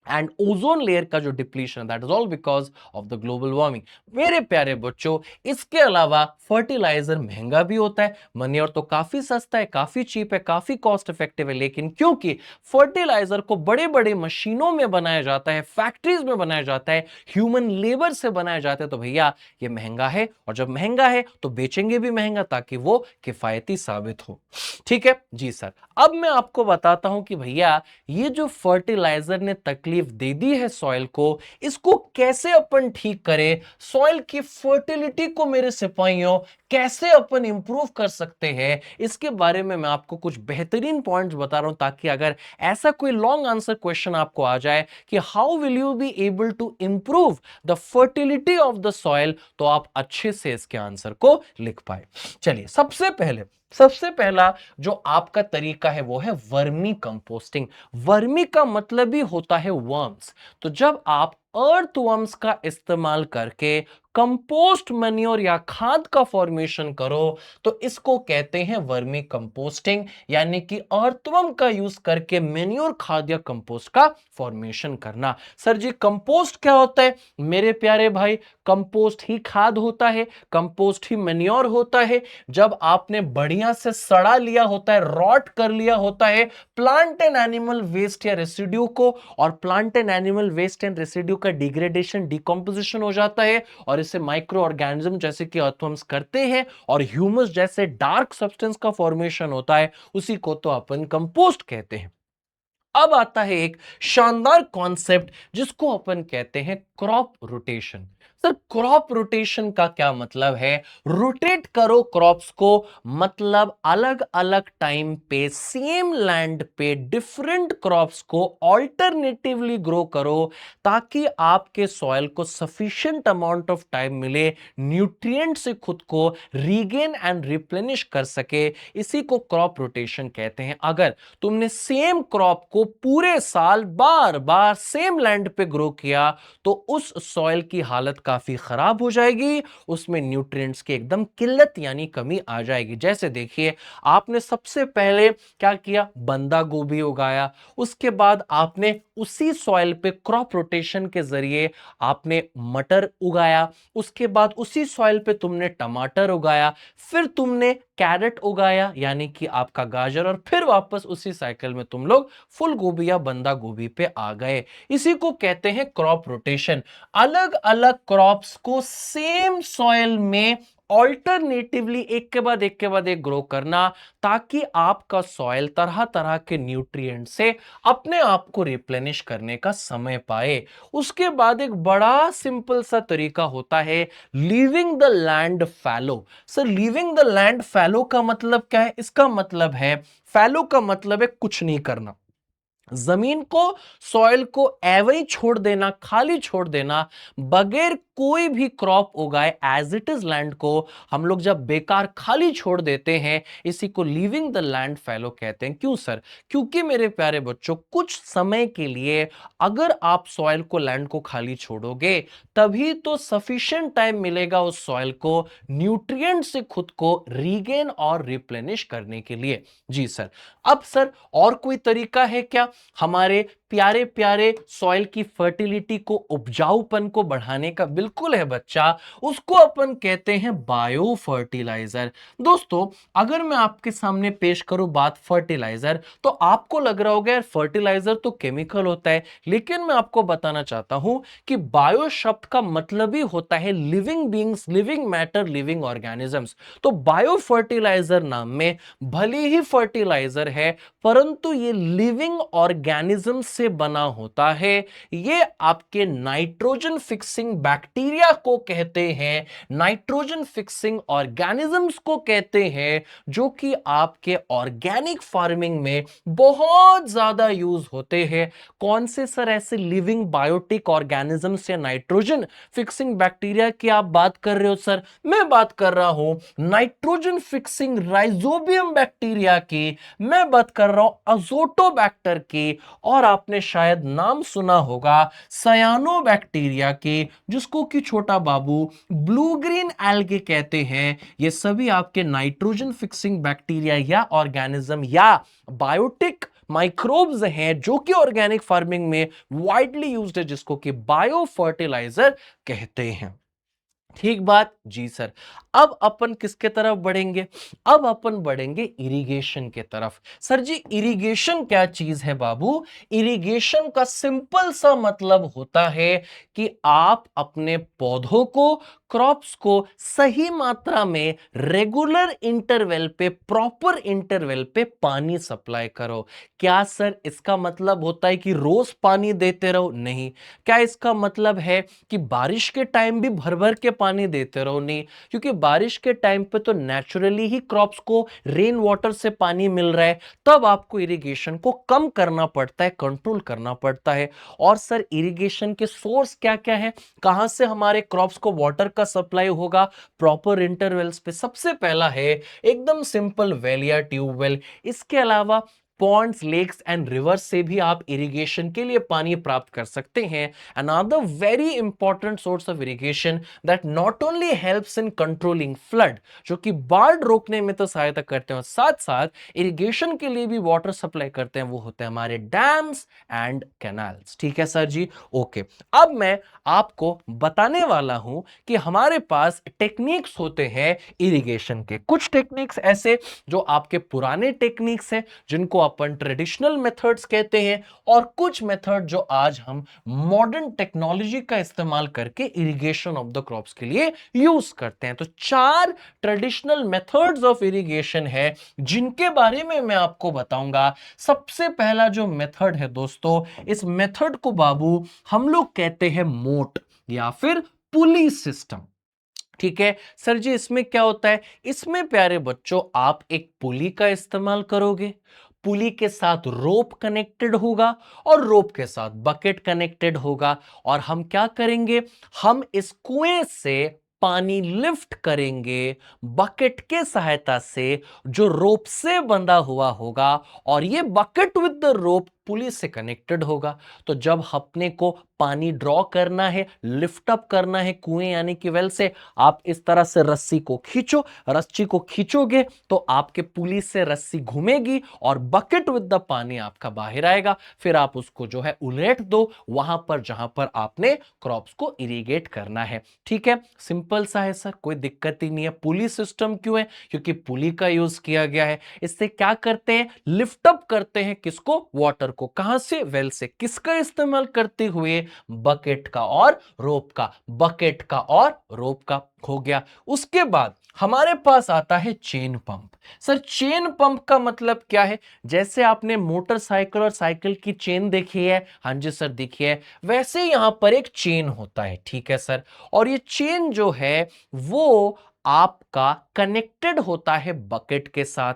एंड ओजोन लेयर का जो depletion, that is all because of the global warming. मेरे प्यारे बच्चों, इसके अलावा फर्टिलाइजर महंगा भी होता है, मन्योर तो काफी सस्ता है, काफी चीप है, काफी कॉस्ट इफेक्टिव है, लेकिन क्योंकि फर्टिलाइजर को बड़े बड़े मशीनों में बनाया जाता है, फैक्ट्रीज में बनाया जाता है, ह्यूमन लेबर से बनाया जाता है, तो भैया ये महंगा है, और जब महंगा है तो बेचेंगे भी महंगा ताकि वो किफायती साबित हो। ठीक है जी सर। अब मैं आपको बताता हूं कि भैया ये जो फर्टिलाइजर ने तकलीफ दे दी है सॉइल को, इसको कैसे अपन ठीक करें, सॉइल की फर्टिलिटी को मेरे सिपाहियों कैसे अपन इंप्रूव कर सकते हैं, इसके बारे में मैं आपको कुछ बेहतरीन पॉइंट्स बता रहा हूं, ताकि अगर ऐसा कोई लॉन्ग आंसर क्वेश्चन आपको आ जाए कि how will you be able to improve the fertility of the soil, तो आप अच्छे से इसके आंसर को लिख पाए। चलिए, सबसे पहला जो आपका तरीका है वो है वर्मी कंपोस्टिंग। वर्मी का मतलब ही होता है वर्म्स। तो जब आप अर्थवर्म्स का इस्तेमाल करके कंपोस्ट मैन्योर या खाद का फॉर्मेशन करो तो इसको कहते हैं वर्मी कंपोस्टिंग, यानी कि अर्थवर्म का यूज करके मैन्योर खाद या कंपोस्ट का फॉर्मेशन करना। सर जी कंपोस्ट क्या होता है? मेरे प्यारे भाई, कंपोस्ट ही खाद होता है, कंपोस्ट ही मैन्योर होता है। जब आपने बढ़िया से सड़ा लिया होता है, रॉट कर लिया होता है प्लांट एंड एनिमल वेस्ट या रेसिड्यू को, और plant and animal waste and residue का डिग्रेडेशन, डिकम्पोजिशन हो जाता है, और इसे माइक्रो ऑर्गेनिज्म जैसे कि अर्थवर्म्स करते हैं, और ह्यूमस जैसे डार्क सब्सटेंस का फॉर्मेशन होता है, उसी को तो अपन कंपोस्ट कहते हैं। अब आता है एक शानदार कॉन्सेप्ट जिसको अपन कहते हैं crop rotation. Sir crop rotation का क्या मतलब है? रोटेट करो क्रॉप्स को, मतलब अलग अलग टाइम पे सेम लैंड पे डिफरेंट क्रॉप्स को ऑल्टरनेटिवली ग्रो करो, ताकि आपके सॉइल को सफिशिएंट अमाउंट ऑफ टाइम मिले न्यूट्रिएंट से खुद को रीगेन एंड रिप्लेनिश कर सके। इसी को क्रॉप रोटेशन कहते हैं। अगर तुमने सेम क्रॉप को पूरे साल बार बार सेम लैंड पे ग्रो किया तो उस सॉइल की हालत काफी खराब हो जाएगी, उसमें न्यूट्रिएंट्स की एकदम किल्लत यानी कमी आ जाएगी। जैसे देखिए, आपने सबसे पहले क्या किया, बंदा गोभी उगाया, उसके बाद आपने उसी सॉइल पे क्रॉप रोटेशन के जरिए आपने मटर उगाया, उसके बाद उसी सॉइल पे तुमने टमाटर उगाया, फिर तुमने कैरेट उगाया यानी कि आपका गाजर, और फिर वापस उसी साइकिल में तुम लोग फुल गोभी या बंदा गोभी पे आ गए। इसी को कहते हैं क्रॉप रोटेशन। अलग अलग क्रॉप्स को सेम सॉइल में ऑल्टरनेटिवली एक के बाद एक के बाद एक ग्रो करना, ताकि आपका सॉइल तरह तरह के न्यूट्रिएंट से अपने आप को रिप्लेनिश करने का समय पाए। उसके बाद एक बड़ा सिंपल सा तरीका होता है leaving the land fallow. Sir leaving the land fallow का मतलब क्या है? इसका मतलब है, फैलो का मतलब है कुछ नहीं करना, जमीन को, सॉइल को एवं ही छोड़ देना, खाली छोड़ देना, बगैर कोई भी क्रॉप उगाए एज इट इज लैंड को हम लोग जब बेकार खाली छोड़ देते हैं, इसी को लीविंग द लैंड फैलो कहते हैं। क्यों सर? क्योंकि मेरे प्यारे बच्चों, कुछ समय के लिए अगर आप सॉइल को, लैंड को खाली छोड़ोगे, तभी तो सफिशिएंट टाइम मिलेगा उस सॉइल को न्यूट्रिएंट से खुद को रीगेन और रिप्लेनिश करने के लिए। जी सर। अब सर और कोई तरीका है क्या हमारे प्यारे प्यारे सॉइल की फर्टिलिटी को, उपजाऊपन को बढ़ाने का? बिल्कुल है बच्चा, उसको अपन कहते हैं बायो फर्टिलाइजर। दोस्तों, अगर मैं आपके सामने पेश करूं बात फर्टिलाइजर, तो आपको लग रहा होगा यार फर्टिलाइजर तो केमिकल होता है, लेकिन मैं आपको बताना चाहता हूं कि बायो शब्द का मतलब ही होता है living beings, living matter, living organisms. तो बायो फर्टिलाइजर नाम में भले ही फर्टिलाइजर है, परंतु ये लिविंग ऑर्गेनिज्म से बना होता है। ये आपके नाइट्रोजन फिक्सिंग बैक्टीरिया को कहते हैं, नाइट्रोजन फिक्सिंग ऑर्गेनिजम्स को कहते हैं, जो कि आपके ऑर्गेनिक फार्मिंग में बहुत ज्यादा यूज होते हैं। कौन से सर ऐसे लिविंग बायोटिक ऑर्गेनिजम्स या नाइट्रोजन फिक्सिंग बैक्टीरिया की आप बात कर रहे हो सर? मैं बात कर रहा हूं नाइट्रोजन फिक्सिंग राइजोबियम बैक्टीरिया की, मैं बात कर रहा हूं अजोटोबैक्टर की, और आपने शायद नाम सुना होगा सायानोबैक्टीरिया की, जिसको कि छोटा बाबू ब्लू ग्रीन एल्गे कहते हैं। ये सभी आपके नाइट्रोजन फिक्सिंग बैक्टीरिया या ऑर्गेनिज्म या बायोटिक माइक्रोब्स हैं, जो कि ऑर्गेनिक फार्मिंग में वाइडली यूज्ड है, जिसको कि बायो फर्टिलाइजर कहते हैं। ठीक बात जी सर। अब अपन किसके तरफ बढ़ेंगे? अब अपन बढ़ेंगे इरिगेशन के तरफ। सर जी, इरिगेशन क्या चीज है बाबू? इरिगेशन का सिंपल सा मतलब होता है कि आप अपने पौधों को, क्रॉप्स को सही मात्रा में रेगुलर इंटरवल पे, प्रॉपर इंटरवल पे पानी सप्लाई करो। क्या सर इसका मतलब होता है कि रोज पानी देते रहो? नहीं। क्या इसका मतलब है कि बारिश के टाइम भी भर भर के पानी देते रहो? नहीं, क्योंकि बारिश के टाइम पे तो नेचुरली ही क्रॉप्स को रेन वाटर से पानी मिल रहा है, तब आपको इरिगेशन को कम करना पड़ता है, कंट्रोल करना पड़ता है। और सर इरिगेशन के सोर्स क्या क्या है? कहां से हमारे क्रॉप्स को वाटर का सप्लाई होगा प्रॉपर इंटरवल्स पे? सबसे पहला है एकदम सिंपल, वेल या ट्यूबवेल। इसके अलावा पॉन्ड्स, लेक्स एंड रिवर्स से भी आप इरिगेशन के लिए पानी प्राप्त कर सकते हैं। Another very important source of irrigation that not only helps in controlling flood, जो कि बाढ़ रोकने में तो सहायता करते हैं, साथ साथ इरिगेशन के लिए भी वाटर सप्लाई करते हैं, वो होते हैं हमारे डैम्स एंड कैनाल्स। ठीक है सर जी, ओके। अब मैं आपको बताने वाला हूं कि हमारे पास टेक्निक्स होते हैं इरिगेशन के। कुछ टेक्निक्स ऐसे जो आपके पुराने टेक्निक्स हैं, जिनको अपन ट्रेडिशनल मेथड्स कहते हैं, और कुछ मेथड जो आज हम मॉडर्न टेक्नोलॉजी का इस्तेमाल करके इरिगेशन ऑफ द क्रॉप्स के लिए यूज करते हैं। तो 4 ट्रेडिशनल मेथड्स ऑफ इरिगेशन है, जिनके बारे में मैं आपको बताऊंगा। सबसे पहला जो मेथड है दोस्तों, इस मेथड को बाबू हम लोग कहते हैं मोट या फिर पुली सिस्टम। ठीक है सर जी, इसमें क्या होता है? इसमें प्यारे बच्चों, आप एक पुली का इस्तेमाल करोगे, पुली के साथ रोप कनेक्टेड होगा, और रोप के साथ बकेट कनेक्टेड होगा, और हम क्या करेंगे? हम इस कुएं से पानी लिफ्ट करेंगे बकेट के सहायता से, जो रोप से बंधा हुआ होगा, और ये बकेट विद द रोप पुली से कनेक्टेड होगा। तो जब अपने को पानी ड्रॉ करना है, लिफ्ट अप करना है कुएं यानी कि वेल से, आप इस तरह से रस्सी को खींचो, रस्सी को खींचोगे तो आपके पुली से रस्सी घूमेगी और बकेट विद द पानी आपका बाहर आएगा। फिर आप उसको जो है उलट दो वहां पर जहां पर आपने क्रॉप्स को इरिगेट करना है। ठीक है, सिंपल सा है सर, कोई दिक्कत ही नहीं है। पुली सिस्टम क्यों है? क्योंकि पुली का यूज किया गया है। इससे क्या करते हैं? लिफ्ट अप करते हैं किसको? वाटर को, कहां से, वेल से। किसका इस्तेमाल करते हुए, बकेट का और रोप का, बकेट का और रोप का हो गया। उसके बाद हमारे पास आता है chain pump. Sir chain pump का मतलब क्या है? जैसे आपने मोटरसाइकिल और साइकिल की चेन देखी है, हाँ जी सर देखी है, वैसे यहां पर एक चेन होता है, ठीक है सर। और ये चेन जो है वो आपका कनेक्टेड होता है बकेट के साथ,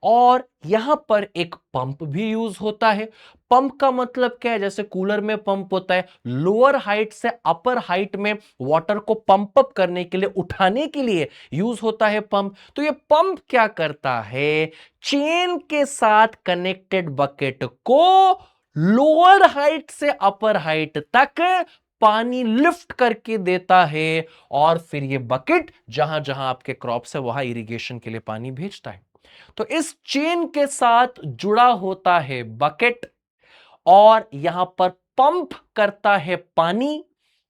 और यहां पर एक पंप भी यूज होता है। पंप का मतलब क्या है? जैसे कूलर में पंप होता है, लोअर हाइट से अपर हाइट में वाटर को पंप अप करने के लिए, उठाने के लिए यूज होता है पंप। तो ये पंप क्या करता है? चेन के साथ कनेक्टेड बकेट को लोअर हाइट से अपर हाइट तक पानी लिफ्ट करके देता है, और फिर ये बकेट जहां जहां आपके क्रॉप्स है वहां इरिगेशन के लिए पानी भेजता है। तो इस चेन के साथ जुड़ा होता है बकेट, और यहां पर पंप करता है पानी,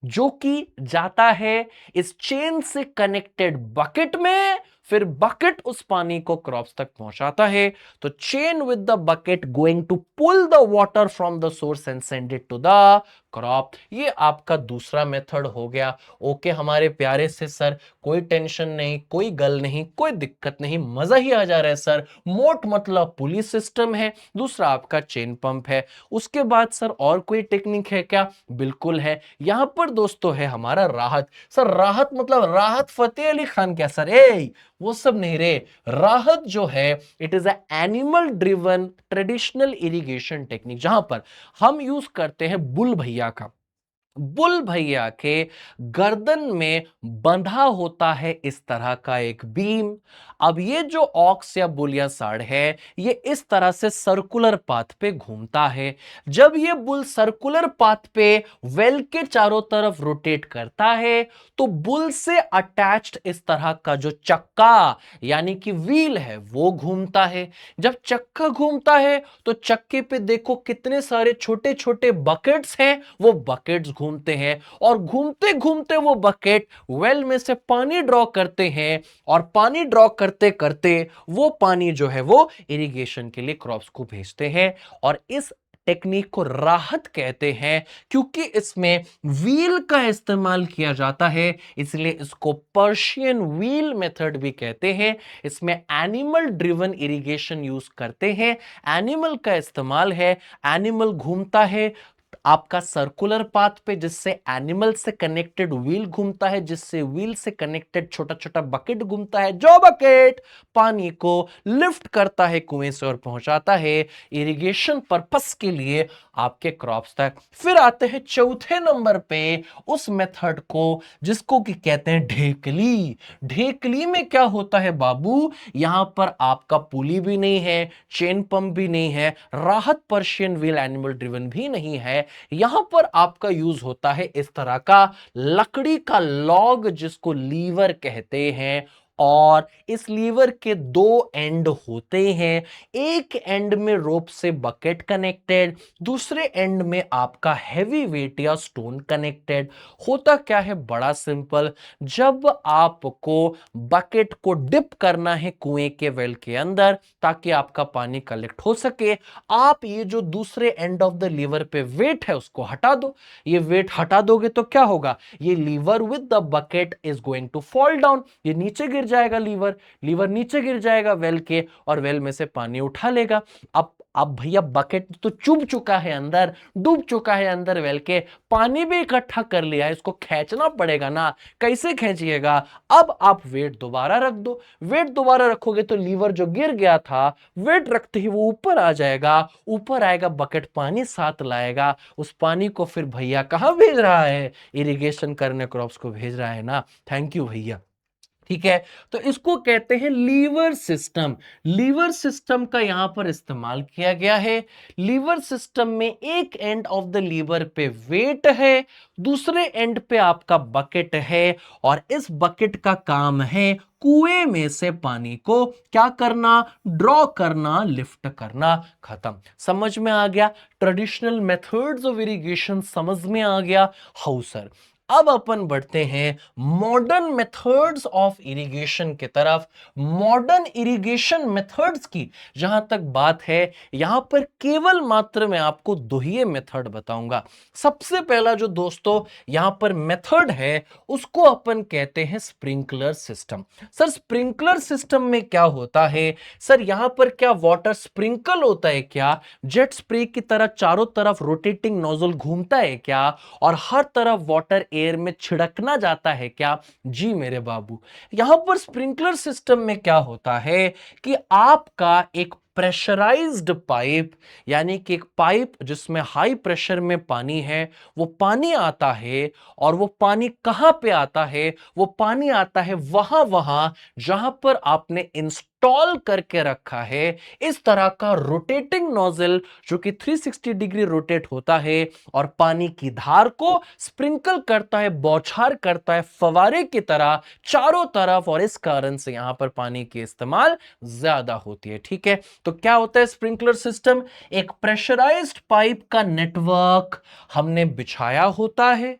जो कि जाता है इस चेन से कनेक्टेड बकेट में, फिर बकेट उस पानी को क्रॉप्स तक पहुंचाता है। तो chain with the bucket going to pull the water from the source and send it to the crop. ये आपका दूसरा मेथड हो गया। ओके हमारे प्यारे से सर, कोई टेंशन नहीं, कोई गल नहीं, कोई दिक्कत नहीं, मजा ही आ जा रहा है सर। मोट मतलब पुली सिस्टम है, दूसरा आपका चेन पंप है। उसके बाद सर और कोई टेक्निक है क्या? बिल्कुल है। यहां पर दोस्तों है हमारा राहत। सर राहत मतलब राहत फतेह अली खान क्या सर? वो सब नहीं रे। राहत जो है it is animal driven traditional irrigation technique, जहां पर हम यूज करते हैं बुल भैया का। बुल भैया के गर्दन में बंधा होता है इस तरह का एक बीम। अब ये जो ऑक्स या बुल या साड़ है, ये इस तरह से सर्कुलर पाथ पे घूमता है। जब ये बुल सर्कुलर पाथ पे वेल के चारों तरफ रोटेट करता है, तो बुल से अटैच्ड इस तरह का जो चक्का यानी कि व्हील है वो घूमता है। जब चक्का घूमता है तो चक्के पे देखो कितने सारे छोटे छोटे बकेट्स हैं, वो बकेट्स घूमते हैं, और घूमते घूमते वो बकेट वेल में से पानी ड्रॉ करते हैं, और पानी ड्रॉ करते करते वो पानी जो है वो इरिगेशन के लिए क्रॉप्स को भेजते हैं। और इस टेक्निक को राहत कहते हैं, क्योंकि इसमें व्हील का इस्तेमाल किया जाता है, इसलिए इसको पर्शियन व्हील मेथड भी कहते हैं। इसमें एनिमल ड्रिवन इरिगेशन यूज करते हैं। एनिमल का इस्तेमाल है, एनिमल घूमता है आपका सर्कुलर पाथ पे, जिससे एनिमल से कनेक्टेड व्हील घूमता है, जिससे व्हील से कनेक्टेड छोटा छोटा बकेट घूमता है, जो बकेट पानी को लिफ्ट करता है कुएं से और पहुंचाता है इरिगेशन पर्पस के लिए आपके क्रॉप्स तक। फिर आते हैं चौथे नंबर पे उस मेथड को जिसको कि कहते हैं ढेकली। ढेकली में क्या होता है बाबू? यहां पर आपका पुली भी नहीं है, चेन पंप भी नहीं है, राहत पर्शियन व्हील एनिमल ड्रिवन भी नहीं है। यहां पर आपका यूज होता है इस तरह का लकड़ी का लॉग, जिसको लीवर कहते हैं, और इस लीवर के दो एंड होते हैं। एक एंड में रोप से बकेट कनेक्टेड, दूसरे एंड में आपका हैवी वेट या स्टोन कनेक्टेड। होता क्या है? बड़ा सिंपल। जब आपको बकेट को डिप करना है कुएं के वेल के अंदर ताकि आपका पानी कलेक्ट हो सके, आप ये जो दूसरे एंड ऑफ द लीवर पे वेट है उसको हटा दो। ये वेट हटा दोगे तो क्या होगा? ये lever with the bucket is going to fall down, ये नीचे गिर जाएगा। लीवर लीवर नीचे गिर जाएगा वेल के, और वेल में से पानी उठा लेगा। अब भैया बकेट तो चुभ चुका है अंदर, डूब चुका है अंदर वेल के, पानी भी इकट्ठा कर लिया है, इसको खींचना पड़ेगा ना। कैसे खींचिएगा? अब आप वेट दोबारा रख दो। वेट दोबारा रखोगे तो लीवर जो गिर गया था, वेट रखते ही वो ऊपर आ जाएगा। ऊपर आएगा, बकेट पानी साथ लाएगा। उस पानी को फिर भैया कहां भेज रहा है? इरिगेशन करने क्रॉप्स को भेज रहा है ना। थैंक यू भैया। ठीक है, तो इसको कहते हैं लीवर सिस्टम। लीवर सिस्टम का यहां पर इस्तेमाल किया गया है। लीवर सिस्टम में एक एंड ऑफ द लीवर पे वेट है, दूसरे एंड पे आपका बकेट है, और इस बकेट का काम है कुएं में से पानी को क्या करना? ड्रॉ करना, लिफ्ट करना। खत्म। समझ में आ गया? ट्रेडिशनल मेथड्स ऑफ इरिगेशन समझ में आ गया? How sir. अब अपन बढ़ते हैं मॉडर्न मेथड्स ऑफ इरिगेशन की तरफ। मॉडर्न इरिगेशन मेथड्स की जहां तक बात है, यहां पर केवल मात्र मैं आपको दो ही मेथड बताऊंगा। सबसे पहला जो दोस्तों यहां पर मेथड है उसको अपन कहते हैं sprinkler system. Sir sprinkler system में क्या होता है? सर यहां पर क्या वाटर स्प्रिंकल होता है क्या? जेट स्प्रे की तरह चारों तरफ रोटेटिंग नोजल घूमता है क्या? और हर तरफ वाटर एयर में छिड़कना जाता है क्या? जी मेरे बाबू, यहां पर स्प्रिंकलर सिस्टम में क्या होता है कि आपका एक प्रेशराइज्ड पाइप, यानी कि एक पाइप जिसमें हाई प्रेशर में पानी है, वो पानी आता है। और वो पानी कहां पे आता है? वो पानी आता है वहां वहां जहां पर आपने इंस्टॉल करके रखा है इस तरह का रोटेटिंग नोजल, जो कि 360 डिग्री रोटेट होता है और पानी की धार को स्प्रिंकल करता है, बौछार करता है फवारे की तरह चारों तरफ। और इस कारण से यहां पर पानी की इस्तेमाल ज्यादा होती है। ठीक है, तो क्या होता है स्प्रिंकलर सिस्टम? एक प्रेशराइज्ड पाइप का नेटवर्क हमने बिछाया होता है,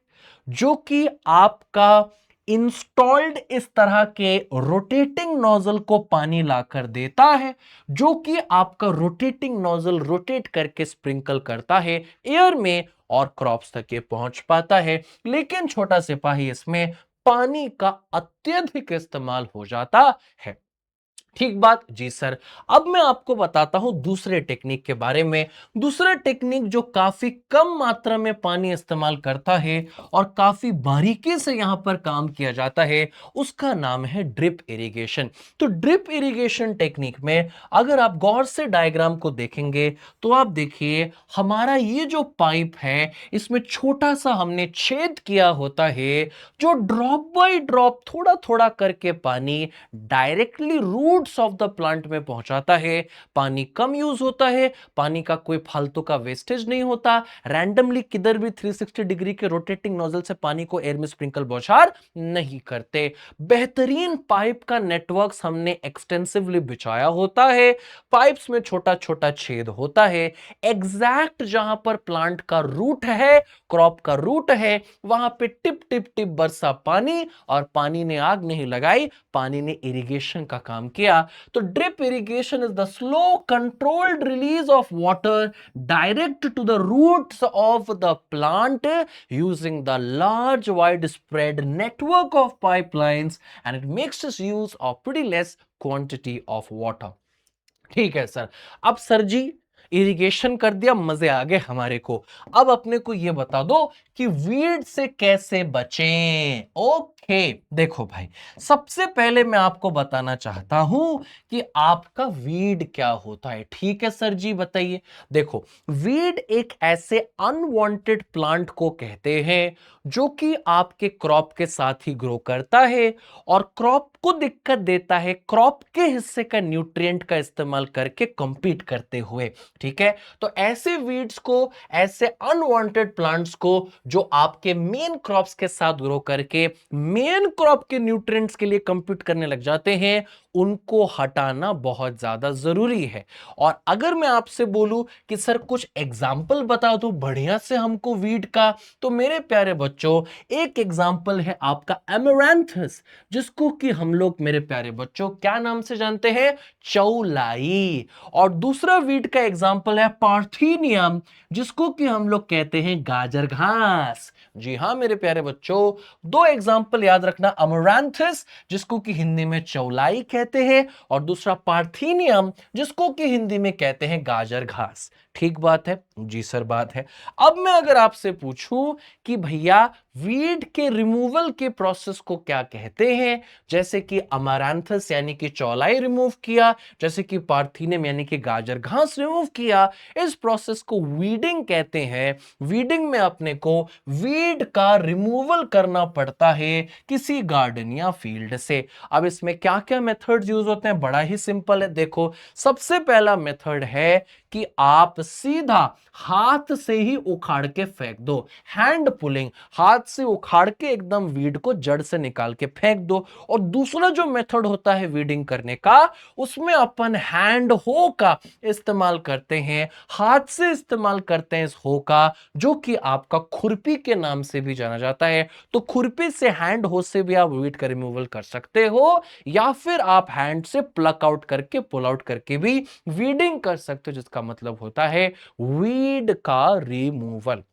जो कि आपका इंस्टॉल्ड इस तरह के रोटेटिंग नोजल को पानी लाकर देता है, जो कि आपका रोटेटिंग नोजल रोटेट करके स्प्रिंकल करता है एयर में और क्रॉप्स तक ये पहुंच पाता है। लेकिन छोटा सिपाही, इसमें पानी का अत्यधिक इस्तेमाल हो जाता है। ठीक बात जी सर। अब मैं आपको बताता हूं दूसरे टेक्निक के बारे में। दूसरा टेक्निक जो काफी कम मात्रा में पानी इस्तेमाल करता है और काफी बारीकी से यहां पर काम किया जाता है, उसका नाम है ड्रिप इरिगेशन। तो ड्रिप इरिगेशन टेक्निक में अगर आप गौर से डायग्राम को देखेंगे तो आप देखिए हमारा ये जो पाइप है इसमें छोटा सा हमने छेद किया होता है, जो ड्रॉप बाय ड्रॉप थोड़ा थोड़ा करके पानी directly roots of the plant में पहुंचाता है। पानी कम यूज होता है, पानी का कोई फालतू का वेस्टेज नहीं होता। रैंडमली किधर भी 360 डिग्री के रोटेटिंग नोजल से पानी को एयर में स्प्रिंकल बौछार नहीं करते। बेहतरीन पाइप का नेटवर्क हमने एक्सटेंसिवली बिछाया होता है। पाइप्स में छोटा छोटा छेद होता है, एग्जैक्ट जहां पर प्लांट का रूट है, क्रॉप का रूट है, वहां पे टिप टिप टिप बरसा पानी। और पानी ने आग नहीं लगाई, पानी ने इरिगेशन का काम किया। तो drip irrigation is the slow controlled release of water direct to the roots of the plant using the large wide spread network of pipelines, and it makes us use of pretty less quantity of water. ठीक है सर। अब सर जी इरिगेशन कर दिया, मजे आ गए हमारे को। अब अपने को यह बता दो कि वीड से कैसे बचें। ओके, देखो भाई, सबसे पहले मैं आपको बताना चाहता हूं कि आपका वीड क्या होता है। ठीक है सर जी, बताइए। देखो, वीड एक ऐसे अनवांटेड प्लांट को कहते हैं जो कि आपके क्रॉप के साथ ही ग्रो करता है और क्रॉप को दिक्कत देता है, क्रॉप के हिस्से का न्यूट्रिएंट का इस्तेमाल करके कंपीट करते हुए। ठीक है, तो ऐसे वीड्स को, ऐसे अनवांटेड प्लांट्स को जो आपके मेन क्रॉप्स के साथ ग्रो करके मेन क्रॉप के न्यूट्रिएंट्स के लिए कंपीट करने लग जाते हैं, उनको हटाना बहुत ज्यादा जरूरी है। और अगर मैं आपसे बोलूं कि सर कुछ एग्जाम्पल बता दो बढ़िया से हमको वीड का, तो मेरे प्यारे बच्चों एक एग्जाम्पल है आपका एमरैंथस, जिसको कि हम लोग मेरे प्यारे बच्चों क्या नाम से जानते हैं? चौलाई। और दूसरा वीड का एग्जाम्पल है पार्थीनियम, जिसको कि हम लोग कहते हैं गाजर घास। जी हां मेरे प्यारे बच्चों, दो एग्जाम्पल याद रखना, अमरांथस जिसको कि हिंदी में चौलाई कहते हैं, और दूसरा पार्थीनियम जिसको कि हिंदी में कहते हैं गाजर घास। ठीक बात है जी सर, बात है। अब मैं अगर आपसे पूछूं कि भैया वीड के रिमूवल के प्रोसेस को क्या कहते हैं, जैसे कि अमारैंथस यानी कि चौलाई रिमूव किया, जैसे कि पार्थीनियम यानी कि गाजर घास रिमूव किया, इस प्रोसेस को वीडिंग कहते हैं। वीडिंग में अपने को वीड का रिमूवल करना पड़ता है किसी गार्डन या फील्ड से। अब इसमें क्या क्या मेथड्स यूज होते हैं? बड़ा ही सिंपल है। देखो, सबसे पहला मेथड है कि आप सीधा हाथ से ही उखाड़ के फेंक दो। हैंड पुलिंग, हाथ से उखाड़ के एकदम वीड को जड़ से निकाल के फेंक दो। और दूसरा जो मेथड होता है वीडिंग करने का, उसमें अपन हैंड हो का इस्तेमाल करते हैं, हाथ से इस्तेमाल करते हैं इस हो का, जो कि आपका खुरपी के नाम से भी जाना जाता है। तो खुरपी से, हैंड हो से भी आप वीड का रिमूवल कर सकते हो, या फिर आप हैंड से प्लक आउट करके, पुल आउट करके भी वीडिंग कर सकते हो, जिसका मतलब होता है वीड का रिमूवल।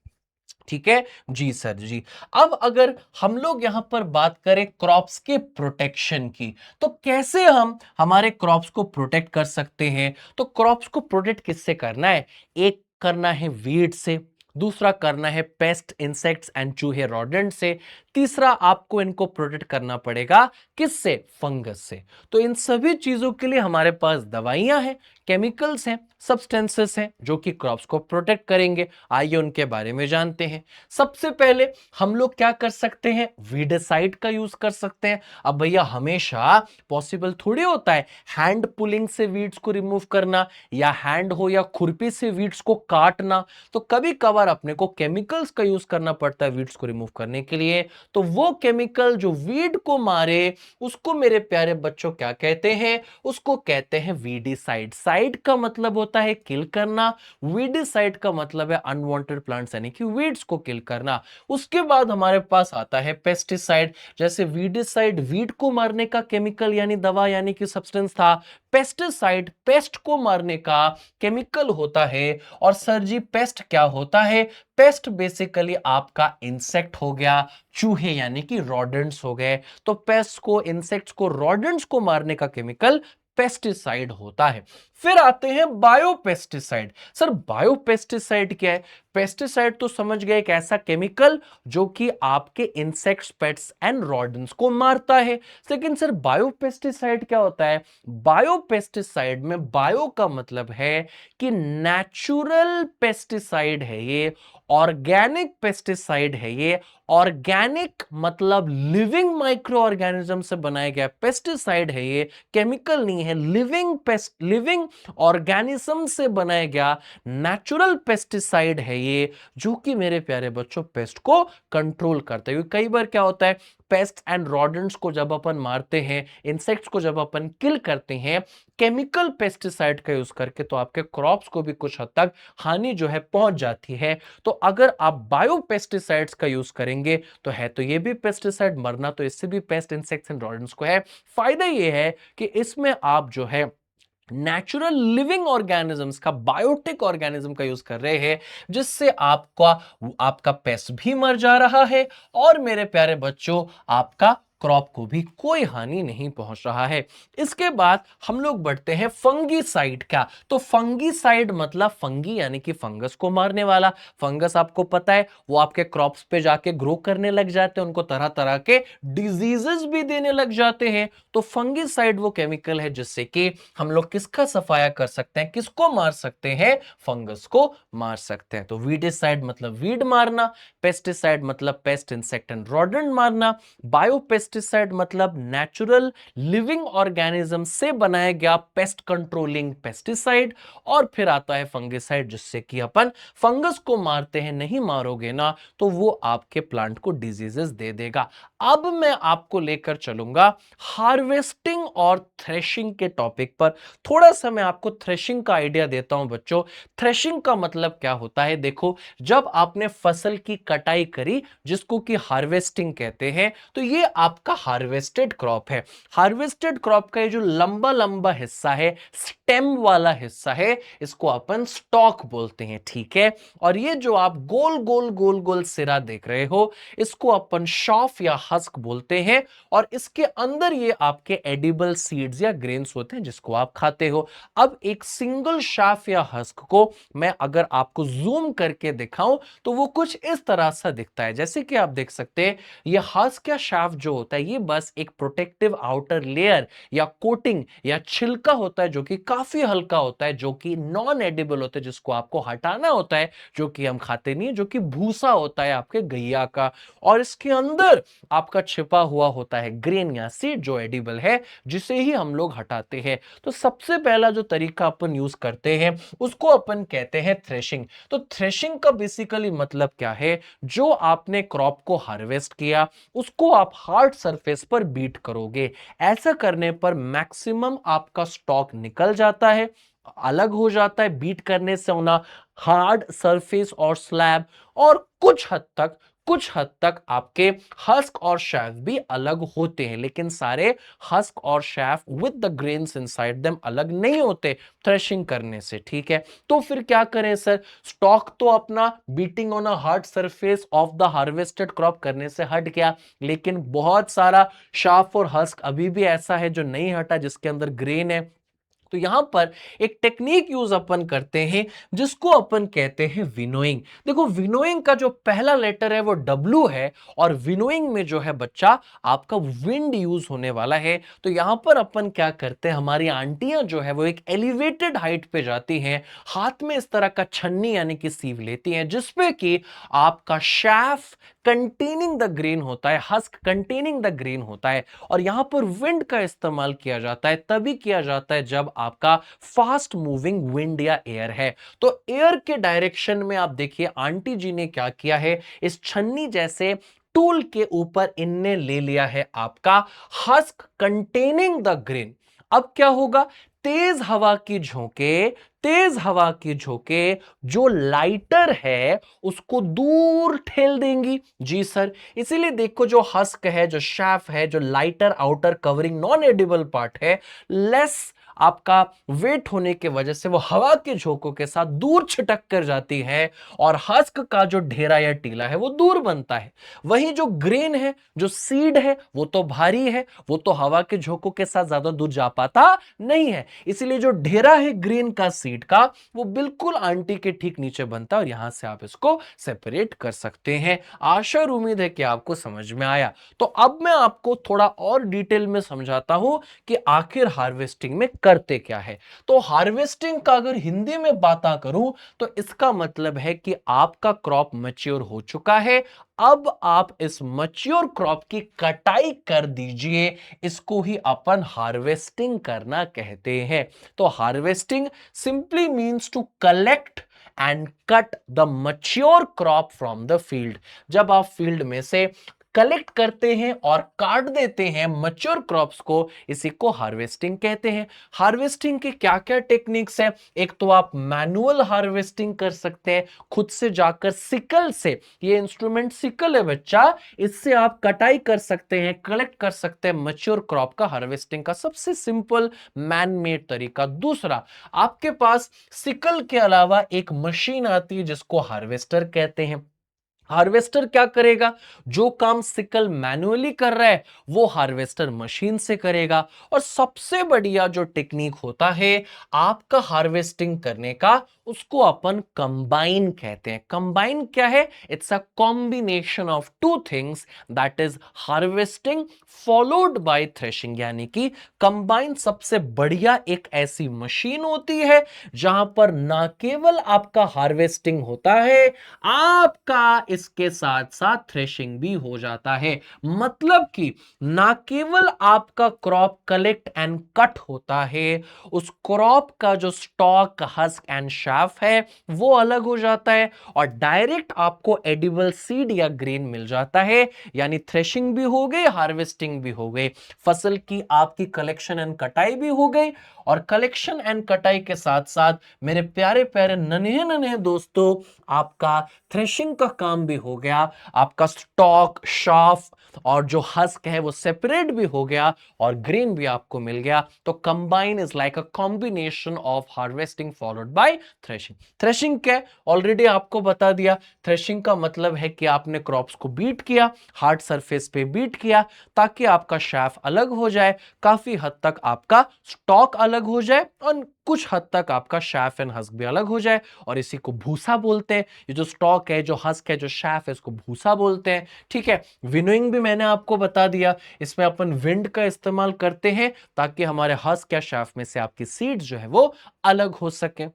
ठीक है जी सर जी। अब अगर हम लोग यहां पर बात करें क्रॉप्स के प्रोटेक्शन की, तो कैसे हम हमारे क्रॉप्स को प्रोटेक्ट कर सकते हैं? तो क्रॉप्स को प्रोटेक्ट किससे करना है? एक करना है वीड से, दूसरा करना है पेस्ट, इंसेक्ट्स एंड चूहे, रोडेंट से, तीसरा आपको इनको प्रोटेक्ट करना पड़ेगा किससे? फंगस से। तो इन सभी चीजों के लिए हमारे पास दवाइयां हैं, केमिकल्स हैं, सब्सटेंसेस हैं, जो कि क्रॉप्स को प्रोटेक्ट करेंगे। आइए उनके बारे में जानते हैं। सबसे पहले हम लोग क्या कर सकते हैं? वीडसाइड का यूज कर सकते हैं। अब भैया हमेशा पॉसिबल थोड़ी होता है हैंड पुलिंग से वीड्स को रिमूव करना, या हैंड हो या खुरपी से वीड्स को काटना। तो कभी कभार अपने को केमिकल्स का यूज करना पड़ता है वीड्स को रिमूव करने के लिए। तो वो केमिकल जो वीड को मारे, उसको मेरे प्यारे बच्चों क्या कहते हैं? उसको कहते हैं वीडिसाइड। साइड का मतलब होता है किल करना, वीडिसाइड का मतलब है अनवांटेड प्लांट्स यानी कि वीड्स को किल करना। उसके बाद हमारे पास आता है पेस्टिसाइड। जैसे वीडिसाइड वीड को मारने का केमिकल यानी दवा यानी कि सब्सटेंस था, पेस्टिसाइड पेस्ट को मारने का केमिकल होता है। और सर जी पेस्ट क्या होता है? पेस्ट बेसिकली आपका इंसेक्ट हो गया, चूहे यानी कि रोडेंट्स हो गए। तो पेस्ट को, इंसेक्ट्स को, रोडेंट्स को मारने का केमिकल पेस्टिसाइड होता है। फिर आते हैं बायोपेस्टिसाइड। सर बायोपेस्टिसाइड क्या है? पेस्टिसाइड तो समझ गए, एक ऐसा केमिकल जो कि आपके इंसेक्ट्स, पेट्स एंड रोडेंट्स को मारता है। लेकिन सर बायोपेस्टिसाइड क्या होता है? बायोपेस्टिसाइड में बायो का मतलब है कि नेचुरल पेस्टिसाइड है ये, ऑर्गेनिक पेस्टिसाइड है ये। ऑर्गेनिक मतलब लिविंग माइक्रो ऑर्गेनिज्म से बनाया गया पेस्टिसाइड है ये, केमिकल नहीं है। लिविंग पेस्ट, लिविंग ऑर्गेनिज्म से बनाया गया नेचुरल पेस्टिसाइड है ये, जो कि मेरे प्यारे बच्चों पेस्ट को कंट्रोल करता है। कई बार क्या होता है, पेस्ट एंड रोडेंट्स को जब अपन मारते हैं, इंसेक्ट्स को जब अपन किल करते हैं केमिकल पेस्टिसाइड का यूज करके, तो आपके क्रॉप्स को भी कुछ हद तक हानि जो है पहुंच जाती है। तो अगर आप बायोपेस्टिसाइड्स का यूज करेंगे, तो है तो ये भी पेस्टिसाइड, मरना तो इससे भी पेस्ट, इंसेक्ट्स एंड रोडेंट्स को है। फायदा ये है कि इसमें आप जो है नेचुरल लिविंग ऑर्गेनिजम्स का, बायोटिक ऑर्गेनिज्म का यूज कर रहे हैं, जिससे आपका आपका पेस्ट भी मर जा रहा है, और मेरे प्यारे बच्चों आपका क्रॉप को भी कोई हानि नहीं पहुंच रहा है। इसके बाद हम लोग बढ़ते हैं फंगीसाइड का। तो फंगीसाइड मतलब फंगी यानी कि फंगस को मारने वाला। फंगस आपको पता है वो आपके क्रॉप्स पे जाके ग्रो करने लग जाते हैं, उनको तरह तरह के डिजीजेस भी देने लग जाते हैं। तो फंगीसाइड वो केमिकल है जिससे कि हम लोग किसका सफाया कर सकते हैं, किसको मार सकते हैं? फंगस को मार सकते हैं। तो वीडिसाइड मतलब वीड मारना, पेस्टिसाइड मतलब पेस्ट, इंसेक्ट एंड रोडेंट मारना, बायोपेस्टिसाइड मतलब नेचुरल लिविंग ऑर्गेनिज्म से बनाया गया पेस्ट कंट्रोलिंग पेस्टिसाइड। और फिर आता है फंगिसाइड, जिससे कि अपन फंगस को मारते हैं। नहीं मारोगे ना तो वो आपके प्लांट को डिजीजेस दे देगा। अब मैं आपको लेकर चलूंगा हार्वेस्टिंग और थ्रेशिंग के टॉपिक पर। थोड़ा सा मैं आपको थ्रेशिंग का आइडिया देता हूं बच्चों। थ्रेशिंग का मतलब क्या होता है? देखो, जब आपने फसल की कटाई करी, जिसको कि हार्वेस्टिंग कहते हैं, तो ये आपका हार्वेस्टेड क्रॉप है। हार्वेस्टेड क्रॉप का ये जो लंबा लंबा हिस्सा है, स्टेम वाला हिस्सा है, इसको अपन स्टॉक बोलते हैं। ठीक है। और ये जो आप गोल गोल गोल गोल सिरा देख रहे हो, इसको अपन शॉफ या हस्क बोलते हैं। और इसके अंदर ये आपके एडिबल सीड्स या ग्रेन्स होते हैं, जिसको आप खाते हो। अब एक सिंगल शाफ या हस्क को मैं अगर आपको जूम करके दिखाऊं, तो वो कुछ इस तरह सा दिखता है। जैसे कि आप देख सकते हैं, ये हस्क या शाफ जो होता है, ये बस एक प्रोटेक्टिव आउटर लेयर या कोटिंग या छिलका होता है जो कि काफी हल्का होता है, जो कि नॉन एडिबल होता है, जिसको आपको हटाना होता है, जो कि हम खाते नहीं है, जो कि भूसा होता है आपके गैया का। और इसके अंदर आपका छिपा हुआ होता है ग्रेन या सीड जो एडिबल है, जिसे ही हम लोग हटाते हैं। तो सबसे पहला जो तरीका अपन यूज करते हैं उसको अपन कहते हैं थ्रेशिंग। तो थ्रेशिंग का बेसिकली मतलब क्या है, जो आपने क्रॉप को हार्वेस्ट किया उसको आप हार्ड सरफेस पर बीट करोगे। ऐसा करने पर मैक्सिमम आपका स्टॉक निकल जाता है, अलग हो जाता है बीट करने से होना हार्ड सरफेस और स्लैब। और कुछ हद तक आपके हस्क और शैफ भी अलग होते हैं, लेकिन सारे हस्क और chef with the grains inside them अलग नहीं होते थ्रेशिंग करने से। ठीक है, तो फिर क्या करें सर, स्टॉक तो अपना beating on a hard surface of the harvested crop करने से हट गया, लेकिन बहुत सारा शाफ और हस्क अभी भी ऐसा है जो नहीं हटा, जिसके अंदर ग्रेन है। तो यहां पर एक टेक्निक यूज अपन करते हैं जिसको अपन कहते हैं विनोइंग। देखो, विनोइंग का जो पहला लेटर है वो डब्ल्यू है, और विनोइंग में जो है बच्चा आपका विंड यूज होने वाला है। तो यहां पर अपन क्या करते हैं, हमारी आंटियां जो है वो एक एलिवेटेड हाइट पे जाती हैं, हाथ में इस तरह का छन्नी यानी कि सीव लेती हैं, जिसपे कि आपका शैफ कंटेनिंग द ग्रेन होता है, हस्क कंटेनिंग द ग्रेन होता है। और यहां पर विंड का इस्तेमाल किया जाता है, तभी किया जाता है जब आपका फास्ट मूविंग विंड या एयर है। तो एयर के डायरेक्शन में आप देखिए आंटी जी ने क्या किया है, इस छन्नी जैसे टूल के ऊपर इनने ले लिया है आपका हस्क कंटेनिंग द ग्रेन। अब क्या होगा, तेज हवा की झोंके, तेज हवा की झोंके जो लाइटर है उसको दूर ठेल देंगी। जी सर, इसीलिए देखो जो हस्क है, जो शैफ है, जो lighter outer covering non edible part है, लेस आपका वेट होने की वजह से वो हवा के झोंकों के साथ दूर छिटक कर जाती है, और हस्क का जो ढेरा या टीला है वो दूर बनता है। वहीं जो ग्रेन है, जो सीड है, वो तो भारी है, वो तो हवा के झोंकों के साथ ज्यादा दूर जा पाता नहीं है, इसीलिए जो ढेरा है ग्रेन का, सीड का, वो बिल्कुल आंटी के ठीक नीचे बनता है, और यहां से आप इसको सेपरेट कर सकते हैं। आशा और उम्मीद है कि आपको समझ में आया। तो अब मैं आपको थोड़ा और डिटेल में समझाता हूं कि आखिर हार्वेस्टिंग में करते क्या है। तो हार्वेस्टिंग का अगर हिंदी में बात करूं तो इसका मतलब है कि आपका क्रॉप मैच्योर हो चुका है, अब आप इस मैच्योर क्रॉप की कटाई कर दीजिए, इसको ही अपन हार्वेस्टिंग करना कहते हैं। तो harvesting simply means to collect and cut the mature crop from the field. जब आप फील्ड में से कलेक्ट करते हैं और काट देते हैं मैच्योर क्रॉप्स को, इसी को हार्वेस्टिंग कहते हैं। हार्वेस्टिंग के क्या क्या टेक्निक्स हैं, एक तो आप मैनुअल हार्वेस्टिंग कर सकते हैं, खुद से जाकर सिकल से, ये इंस्ट्रूमेंट सिकल है बच्चा, इससे आप कटाई कर सकते हैं, कलेक्ट कर सकते हैं मैच्योर क्रॉप का, हार्वेस्टिंग का सबसे सिंपल मैन मेड तरीका। दूसरा, आपके पास सिकल के अलावा एक मशीन आती है जिसको हार्वेस्टर कहते हैं। हार्वेस्टर क्या करेगा, जो काम सिकल मैनुअली कर रहा है वो हार्वेस्टर मशीन से करेगा। और सबसे बढ़िया जो टेक्निक होता है आपका हार्वेस्टिंग करने का, उसको अपन कंबाइन कहते हैं। कंबाइन क्या है, it's a combination of two things, that is harvesting followed by threshing. यानी कि कंबाइन सबसे बढ़िया एक ऐसी मशीन होती है जहां पर ना केवल आपका हार्वेस्टिंग होता है, आपका इसके साथ साथ थ्रेशिंग भी हो जाता है। मतलब कि ना केवल आपका क्रॉप कलेक्ट एंड कट होता है, उस क्रॉप का जो स्टॉक, हस्क एंड शाफ है वो अलग हो जाता है, और डायरेक्ट आपको एडिबल सीड या ग्रेन मिल जाता है। यानी थ्रेशिंग भी हो गई, हार्वेस्टिंग भी हो गई, फसल की आपकी कलेक्शन एंड कटाई भी हो गई, और कलेक्शन एंड कटाई के साथ साथ मेरे प्यारे प्यारे नन्हे नन्हे दोस्तों, आपका थ्रेशिंग का काम भी हो गया, आपका स्टॉक, शाफ और जो हस्क है वो सेपरेट भी हो गया, और ग्रेन भी आपको मिल गया। तो combine is like a combination of harvesting followed by threshing. Threshing क्या है ऑलरेडी आपको बता दिया। थ्रेशिंग का मतलब है कि आपने क्रॉप्स को बीट किया, हार्ड सरफेस पे बीट किया ताकि आपका शैफ अलग हो जाए, काफी हद तक आपका स्टॉक अलग हो जाए और कुछ हद तक आपका शैफ एंड हस्क भी अलग हो जाए, और इसी को भूसा बोलते हैं। ये जो स्टॉक है, जो हस्क है, जो शैफ है, इसको भूसा बोलते हैं। ठीक है, विनोइंग भी मैंने आपको बता दिया, इसमें अपन विंड का इस्तेमाल करते हैं ताकि हमारे हस्क या शैफ में से आपकी सीड्स जो है वो अलग हो सके।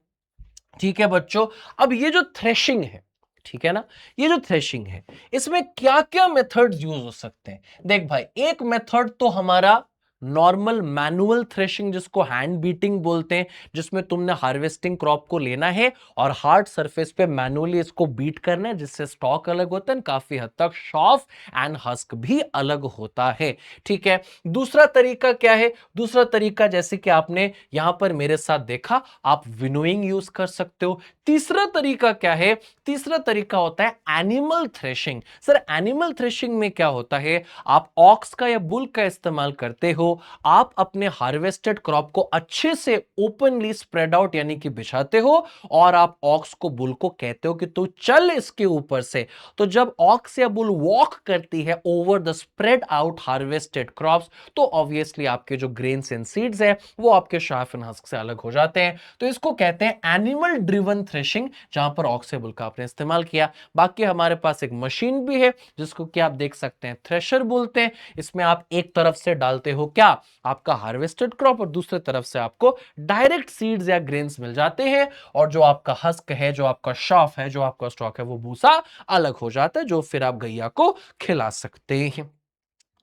ठीक है बच्चों, अब ये जो थ्रेशिंग है, ठीक है ना, ये जो थ्रेशिंग है इसमें क्या क्या मेथड्स यूज हो सकते हैं। देख भाई, एक मेथड तो हमारा नॉर्मल मैनुअल थ्रेशिंग जिसको हैंड बीटिंग बोलते हैं, जिसमें तुमने हार्वेस्टिंग क्रॉप को लेना है और हार्ड सरफेस पे मैनुअली इसको बीट करना है, जिससे स्टॉक अलग होता है, काफी हद तक शॉफ एंड हस्क भी अलग होता है। ठीक है, दूसरा तरीका क्या है? दूसरा तरीका जैसे कि आपने यहां पर मेरे साथ देखा, आप विनोइंग यूज कर सकते हो। तीसरा तरीका क्या है? तीसरा तरीका होता है animal threshing. Sir animal threshing में क्या होता है? आप ऑक्स का या बुल का इस्तेमाल करते हो, आप अपने हार्वेस्टेड क्रॉप को अच्छे से ओपनली स्प्रेड आउट यानी कि बिछाते हो, और आप ऑक्स को बुल को कहते हो कि तू चल इसके ऊपर से। तो जब ऑक्स या बुल वॉक करती है over the spread out harvested crops, तो ऑब्वियसली आपके जो ग्रेन्स एंड सीड्स हैं वो आपके शार्प एंड हस्क से अलग हो जाते हैं। तो इसको कहते हैं एनिमल ड्रिवन थ्रेशिंग, जहां पर ऑक्स या बुल का आपने इस्तेमाल किया। बाकी हमारे पास एक मशीन भी है जिसको कि आप देख सकते हैं थ्रेशर बोलते हैं। इसमें आप एक तरफ से डालते हो क्या, आपका हार्वेस्टेड क्रॉप, और दूसरी तरफ से आपको डायरेक्ट सीड्स या ग्रेन्स मिल जाते हैं, और जो आपका हस्क है, जो आपका शॉफ है, जो आपका स्टॉक है, वो भूसा अलग हो जाता है, जो फिर आप गैया को खिला सकते हैं।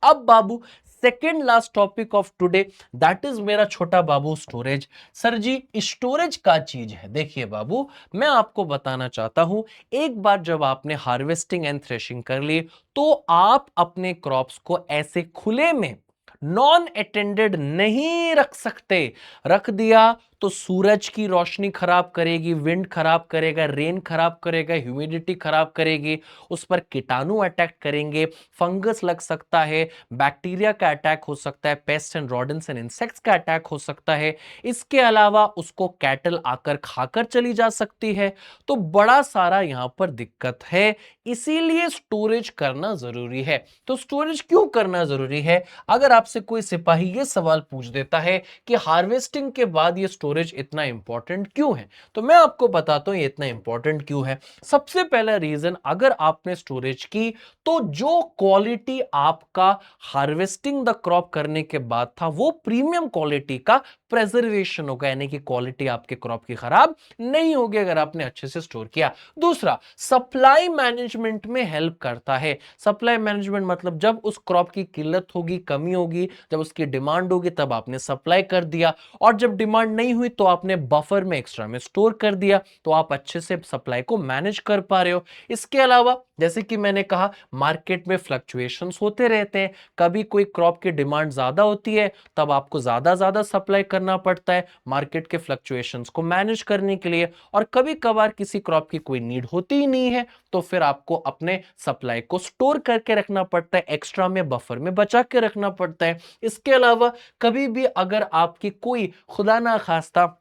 अब बाबू second last topic of today, that is मेरा छोटा बाबू स्टोरेज। सर जी स्टोरेज का चीज है। देखिए बाबू, मैं आपको बताना चाहता हूं, एक बार जब आपने हार्वेस्टिंग एंड थ्रेशिंग कर ली, तो आप अपने क्रॉप्स को ऐसे खुले में नॉन अटेंडेड नहीं रख सकते। रख दिया तो सूरज की रोशनी खराब करेगी, विंड खराब करेगा, रेन खराब करेगा, ह्यूमिडिटी खराब करेगी, उस पर कीटाणु अटैक करेंगे, फंगस लग सकता है, बैक्टीरिया का अटैक हो सकता है, paste and rodents and insects का अटैक हो सकता है। इसके अलावा उसको कैटल आकर खाकर चली जा सकती है। तो बड़ा सारा यहां पर दिक्कत है, इसीलिए स्टोरेज करना जरूरी है। तो स्टोरेज क्यों करना जरूरी है? अगर आपसे कोई सिपाही ये सवाल पूछ देता है कि हार्वेस्टिंग के बाद ये स्टोरेज इतना इंपॉर्टेंट क्यों है, तो मैं आपको बताता हूं ये इतना इंपॉर्टेंट क्यों है। सबसे पहला रीजन, अगर आपने स्टोरेज की तो जो क्वालिटी आपका हार्वेस्टिंग द क्रॉप करने के बाद था, वो प्रीमियम क्वालिटी का प्रेजर्वेशन होगा, यानी कि क्वालिटी आपके क्रॉप की खराब नहीं होगी अगर आपने अच्छे से स्टोर किया। दूसरा, सप्लाई मैनेजमेंट में हेल्प करता है। सप्लाई मैनेजमेंट मतलब जब उस क्रॉप की किल्लत होगी, कमी होगी, जब उसकी डिमांड होगी, तब आपने सप्लाई कर दिया, और जब डिमांड नहीं हुई तो आपने बफर में एक्स्ट्रा में स्टोर कर दिया, तो आप अच्छे से सप्लाई को मैनेज कर पा रहे हो। इसके अलावा जैसे कि मैंने कहा, मार्केट में फ्लक्चुएशंस होते रहते हैं, कभी कोई क्रॉप की डिमांड ज्यादा होती है, तब आपको ज्यादा सप्लाई करना पड़ता है मार्केट के फ्लक्चुएशंस को मैनेज करने के लिए, और कभी कभार किसी क्रॉप की कोई नीड होती ही नहीं है, तो फिर आपको अपने सप्लाई को स्टोर करके रखना पड़ता है, एक्स्ट्रा में बफर में बचा के रखना पड़ता है। इसके अलावा कभी भी अगर आपकी कोई खुदा ना खास्ता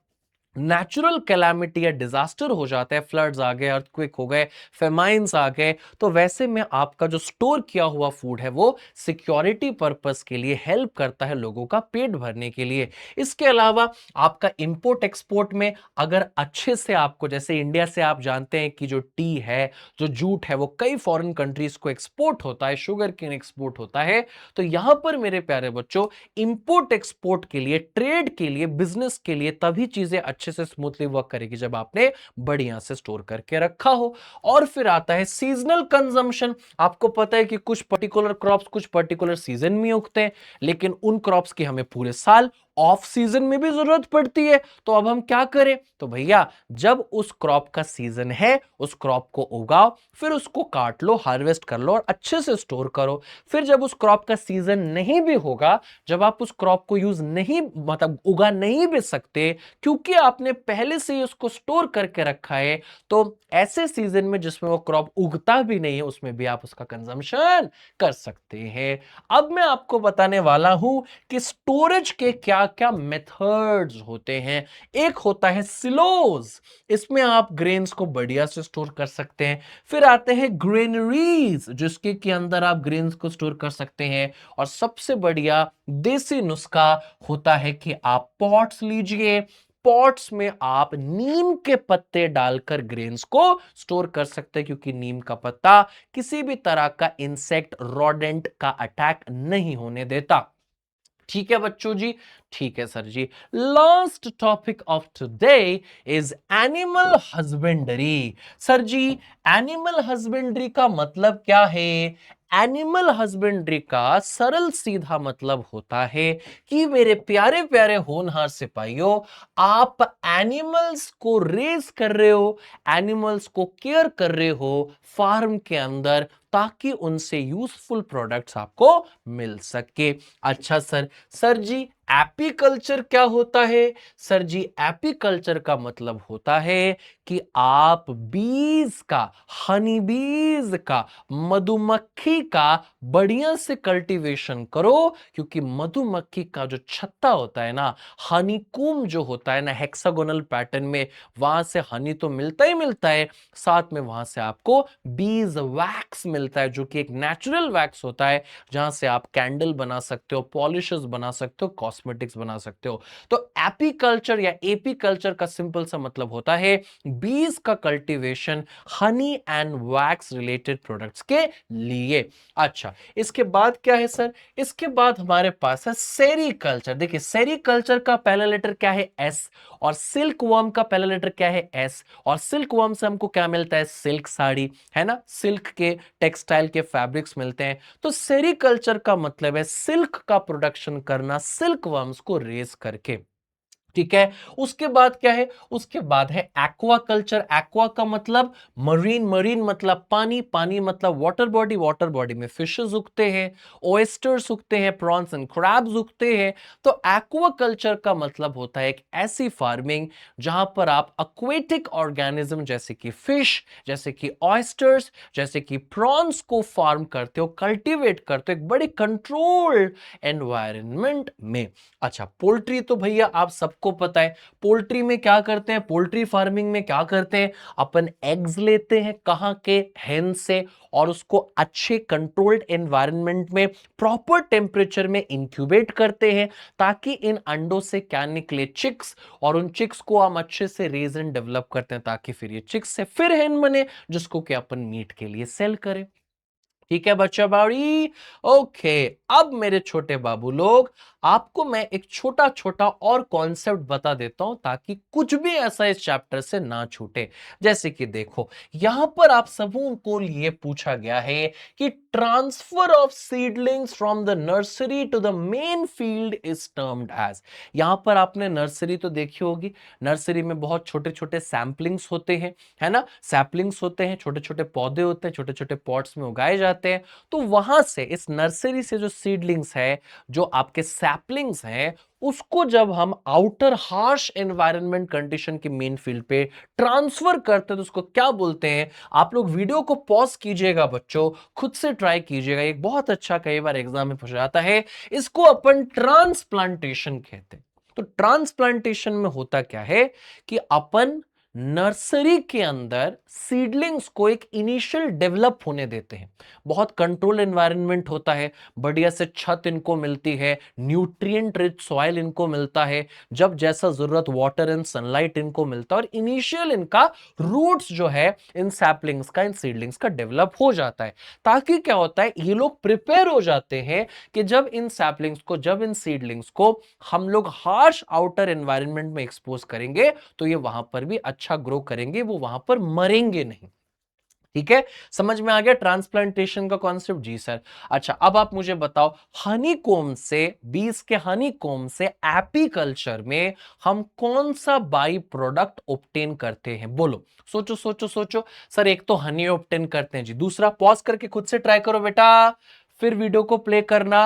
नेचुरल कैलामिटी या डिजास्टर हो जाता है, फ्लड्स आ गए, अर्थक्वेक हो गए, फेमाइंस आ गए, तो वैसे में आपका जो स्टोर किया हुआ फूड है वो सिक्योरिटी पर्पस के लिए हेल्प करता है, लोगों का पेट भरने के लिए। इसके अलावा आपका इंपोर्ट एक्सपोर्ट में अगर अच्छे से आपको, जैसे इंडिया से आप जानते हैं कि जो टी है, जो जूट है, वो कई फॉरेन कंट्रीज को एक्सपोर्ट होता है, शुगर केन एक्सपोर्ट होता है, तो यहां पर मेरे प्यारे बच्चों इंपोर्ट एक्सपोर्ट के लिए, ट्रेड के लिए, बिजनेस के लिए तभी चीजें अच्छे से स्मूथली वर्क करेगी जब आपने बढ़िया से स्टोर करके रखा हो। और फिर आता है सीजनल कंजम्पशन। आपको पता है कि कुछ पर्टिकुलर क्रॉप्स कुछ पर्टिकुलर सीजन में उगते हैं, लेकिन उन क्रॉप्स की हमें पूरे साल ऑफ सीजन में भी जरूरत पड़ती है। तो अब हम क्या करें? तो भैया, जब उस क्रॉप का सीजन है, उस क्रॉप को उगाओ, फिर उसको काट लो, हार्वेस्ट कर लो और अच्छे से स्टोर करो। फिर जब उस क्रॉप का सीजन नहीं भी होगा, जब आप उस क्रॉप को यूज नहीं, मतलब उगा नहीं भी सकते, क्योंकि आपने पहले से ही उसको स्टोर करके रखा है, तो ऐसे सीजन में जिसमें वो क्रॉप उगता भी नहीं है, उसमें भी आप उसका कंजम्पशन कर सकते हैं। अब मैं आपको बताने वाला हूं कि स्टोरेज के क्या क्या क्या मेथड्स होते हैं। एक होता है सिलोज, इसमें आप ग्रेन्स को बढ़िया से स्टोर कर सकते हैं। फिर आते हैं ग्रेनरीज, जिसके के अंदर आप ग्रेन्स को स्टोर कर सकते हैं। और सबसे बढ़िया देसी नुस्खा होता है कि आप पॉट्स लीजिए, पॉट्स में आप नीम के पत्ते डालकर ग्रेन्स को स्टोर कर सकते हैं, क्योंकि नीम का पत्ता किसी भी तरह का इंसेक्ट रोडेंट का अटैक नहीं होने देता। ठीक है बच्चों जी, ठीक है सर जी। Last topic of today is animal husbandry. Sir जी, एनिमल हस्बेंड्री का मतलब क्या है? एनिमल हस्बेंड्री का सरल सीधा मतलब होता है कि मेरे प्यारे प्यारे होनहार सिपाहियों, आप एनिमल्स को रेस कर रहे हो, एनिमल्स को केयर कर रहे हो फार्म के अंदर, ताकि उनसे यूजफुल प्रोडक्ट्स आपको मिल सके। अच्छा सर, सर जी एपीकल्चर क्या होता है? सर जी एपीकल्चर का मतलब होता है कि आप बीज का, हनी बीज का, मधुमक्खी का बढ़िया से कल्टीवेशन करो, क्योंकि मधुमक्खी का जो छत्ता होता है ना, हनीकूम जो होता है ना हेक्सागोनल पैटर्न में, वहां से हनी तो मिलता ही मिलता है, साथ में वहां से आपको बीज वैक्स मिलता है, जो कि एक नेचुरल वैक्स होता है, जहां से आप कैंडल बना सकते हो, पॉलिशेस बना सकते हो, कॉस्मेटिक्स बना सकते हो। तो एपीकल्चर या एपीकल्चर का सिंपल सा मतलब होता है बीज का cultivation honey and wax related products के लिए। अच्छा, इसके बाद क्या है सर? इसके बाद हमारे पास है सेरीकल्चर। देखिए सेरीकल्चर का पहला लेटर क्या है? एस। और सिल्क वर्म का पहला लेटर क्या है? एस। और सिल्क वर्म से हमको क्या मिलता है? सिल्क साड़ी, है ना, सिल्क के टेक्सटाइल के फैब्रिक्स मिलते हैं। तो सेरीकल्चर का मतलब है सिल्क का प्रोडक्शन करना, सिल्क वर्म्स को रेस करके। ठीक है, उसके बाद क्या है? उसके बाद है एक्वा कल्चर। एक्वा का मतलब मरीन, मरीन मतलब पानी, पानी मतलब वाटर बॉडी, वाटर बॉडी में फिशेस उगते हैं, ओएस्टर्स उगते हैं, प्रॉन्स एंड क्रैब्स उगते हैं। तो एक्वा कल्चर का मतलब होता है एक ऐसी फार्मिंग जहां पर आप एक्वेटिक ऑर्गेनिज्म जैसे कि फिश, जैसे कि ऑयस्टर्स, जैसे कि प्रॉन्स को फार्म करते हो, कल्टीवेट करते हो एक बड़े कंट्रोल्ड एनवायरनमेंट में। अच्छा, पोल्ट्री तो भैया आप सबको पता है, पोल्ट्री में क्या करते हैं, पोल्ट्री फार्मिंग में क्या करते हैं, अपन एग्स लेते हैं कहां के? हेन से, और उसको अच्छे कंट्रोल्ड एनवायरनमेंट में प्रॉपर टेम्परेचर में इंक्यूबेट करते हैं, ताकि इन अंडों से क्या निकले? चिक्स। और उन चिक्स को हम अच्छे से रेज एंड डेवलप करते हैं, ताकि फिर ये चिक्स से फिर हेन बने, जिसको कि अपन मीट के लिए सेल करें। ठीक है बच्चा बाड़ी, ओके। अब मेरे छोटे बाबू लोग, आपको मैं एक छोटा छोटा और कॉन्सेप्ट बता देता हूं, ताकि कुछ भी ऐसा इस चैप्टर से ना छूटे। जैसे कि देखो, यहां पर आप सबों को ये पूछा गया है कि transfer of seedlings from the nursery to the main field is termed as. यहां पर आपने नर्सरी तो देखी होगी, नर्सरी में बहुत छोटे छोटे सैंपलिंग्स होते हैं, है ना, सैपलिंग्स होते हैं, छोटे छोटे पौधे होते हैं, छोटे छोटे पॉट्स में उगाए जाते हैं। तो वहां से, इस नर्सरी से जो सीडलिंग्स है, जो आपके सैपलिंग्स हैं, उसको जब हम आउटर हार्श एनवायरनमेंट कंडीशन के मेन फील्ड पे ट्रांसफर करते हैं, तो उसको क्या बोलते हैं? आप लोग वीडियो को पॉज कीजिएगा बच्चों, खुद से ट्राई कीजिएगा, एक बहुत अच्छा कई बार एग्जाम में पूछा जाता है। इसको अपन ट्रांसप्लांटेशन कहते हैं। तो ट्रांसप्लांटेशन में होता क्या है कि अपन नर्सरी के अंदर सीडलिंग्स को एक इनिशियल डेवलप होने देते हैं। बहुत कंट्रोल एनवायरनमेंट होता है, बढ़िया से छत इनको मिलती है, न्यूट्रिएंट रिच सॉइल इनको मिलता है, जब जैसा जरूरत वाटर एंड सनलाइट इनको मिलता है, और इनिशियल इनका रूट्स जो है इन सैपलिंग्स का, इन सीडलिंग्स का डेवलप हो जाता है। ताकि क्या होता है, ये लोग प्रिपेयर हो जाते हैं कि जब इन सैपलिंग्स को, जब इन सीडलिंग्स को हम लोग हार्श आउटर एनवायरनमेंट में एक्सपोज करेंगे, तो ये वहां पर भी अच्छा ग्रो करेंगे, वो वहां पर मरेंगे नहीं। ठीक है, समझ में आ गया ट्रांसप्लांटेशन का कॉन्सेप्ट? जी सर। अच्छा, अब आप मुझे बताओ, हनीकॉम्ब से, बीज के हनीकॉम्ब से एपीकल्चर में हम कौन सा बाई प्रोडक्ट ऑब्टेन करते हैं? बोलो, सोचो सोचो सोचो। सर एक तो हनी ऑब्टेन करते हैं जी, दूसरा, पॉज करके खुद से ट्राई करो बेटा, फिर वीडियो को प्ले करना,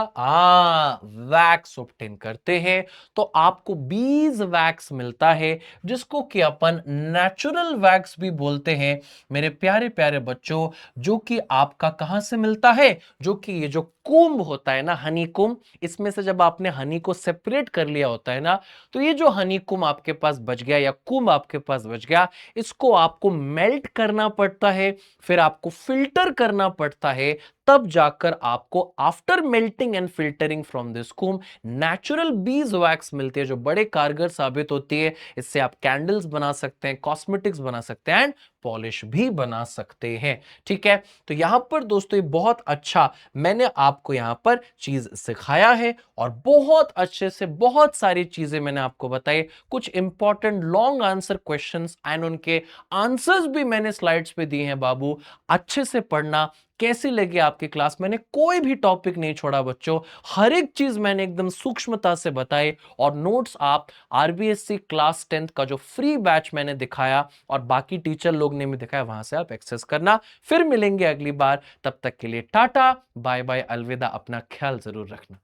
वैक्स ऑब्टेन करते हैं तो आपको बीज वैक्स मिलता है, जिसको कि अपन नेचुरल वैक्स भी बोलते हैं मेरे प्यारे प्यारे बच्चों, जो कि आपका कहां से मिलता है, जो कि ये जो कुंभ होता है ना, हनी कुंभ, इसमें से जब आपने हनी को सेपरेट कर लिया होता है ना, तो ये जो हनी कुंभ आपके पास बच गया या कुंभ आपके पास बच गया, इसको आपको मेल्ट करना पड़ता है, फिर आपको फिल्टर करना पड़ता है, तब जाकर आपको after melting and filtering from this Kumbh natural bees wax मिलती है, जो बड़े कारगर साबित होती है। इससे आप कैंडल्स बना सकते हैं, कॉस्मेटिक्स बना सकते हैं एंड पॉलिश भी बना सकते हैं। ठीक है, तो यहां पर दोस्तों ये बहुत अच्छा मैंने आपको यहां पर चीज सिखाया है और बहुत अच्छे से बहुत सारी चीजें मैंने आपको बताई, कुछ important long answer questions and उनके आंसर्स भी मैंने स्लाइड्स पे दिए हैं बाबू, अच्छे से पढ़ना। कैसी लगी आपकी क्लास? मैंने कोई भी टॉपिक नहीं छोड़ा बच्चों, हर एक चीज मैंने एकदम सूक्ष्मता से बताई, और नोट्स आप आरबीएससी क्लास 10th का जो फ्री बैच मैंने दिखाया और बाकी टीचर लोग ने भी दिखाया, वहां से आप एक्सेस करना। फिर मिलेंगे अगली बार, तब तक के लिए टाटा बाय बाय, अलविदा, अपना ख्याल जरूर रखना।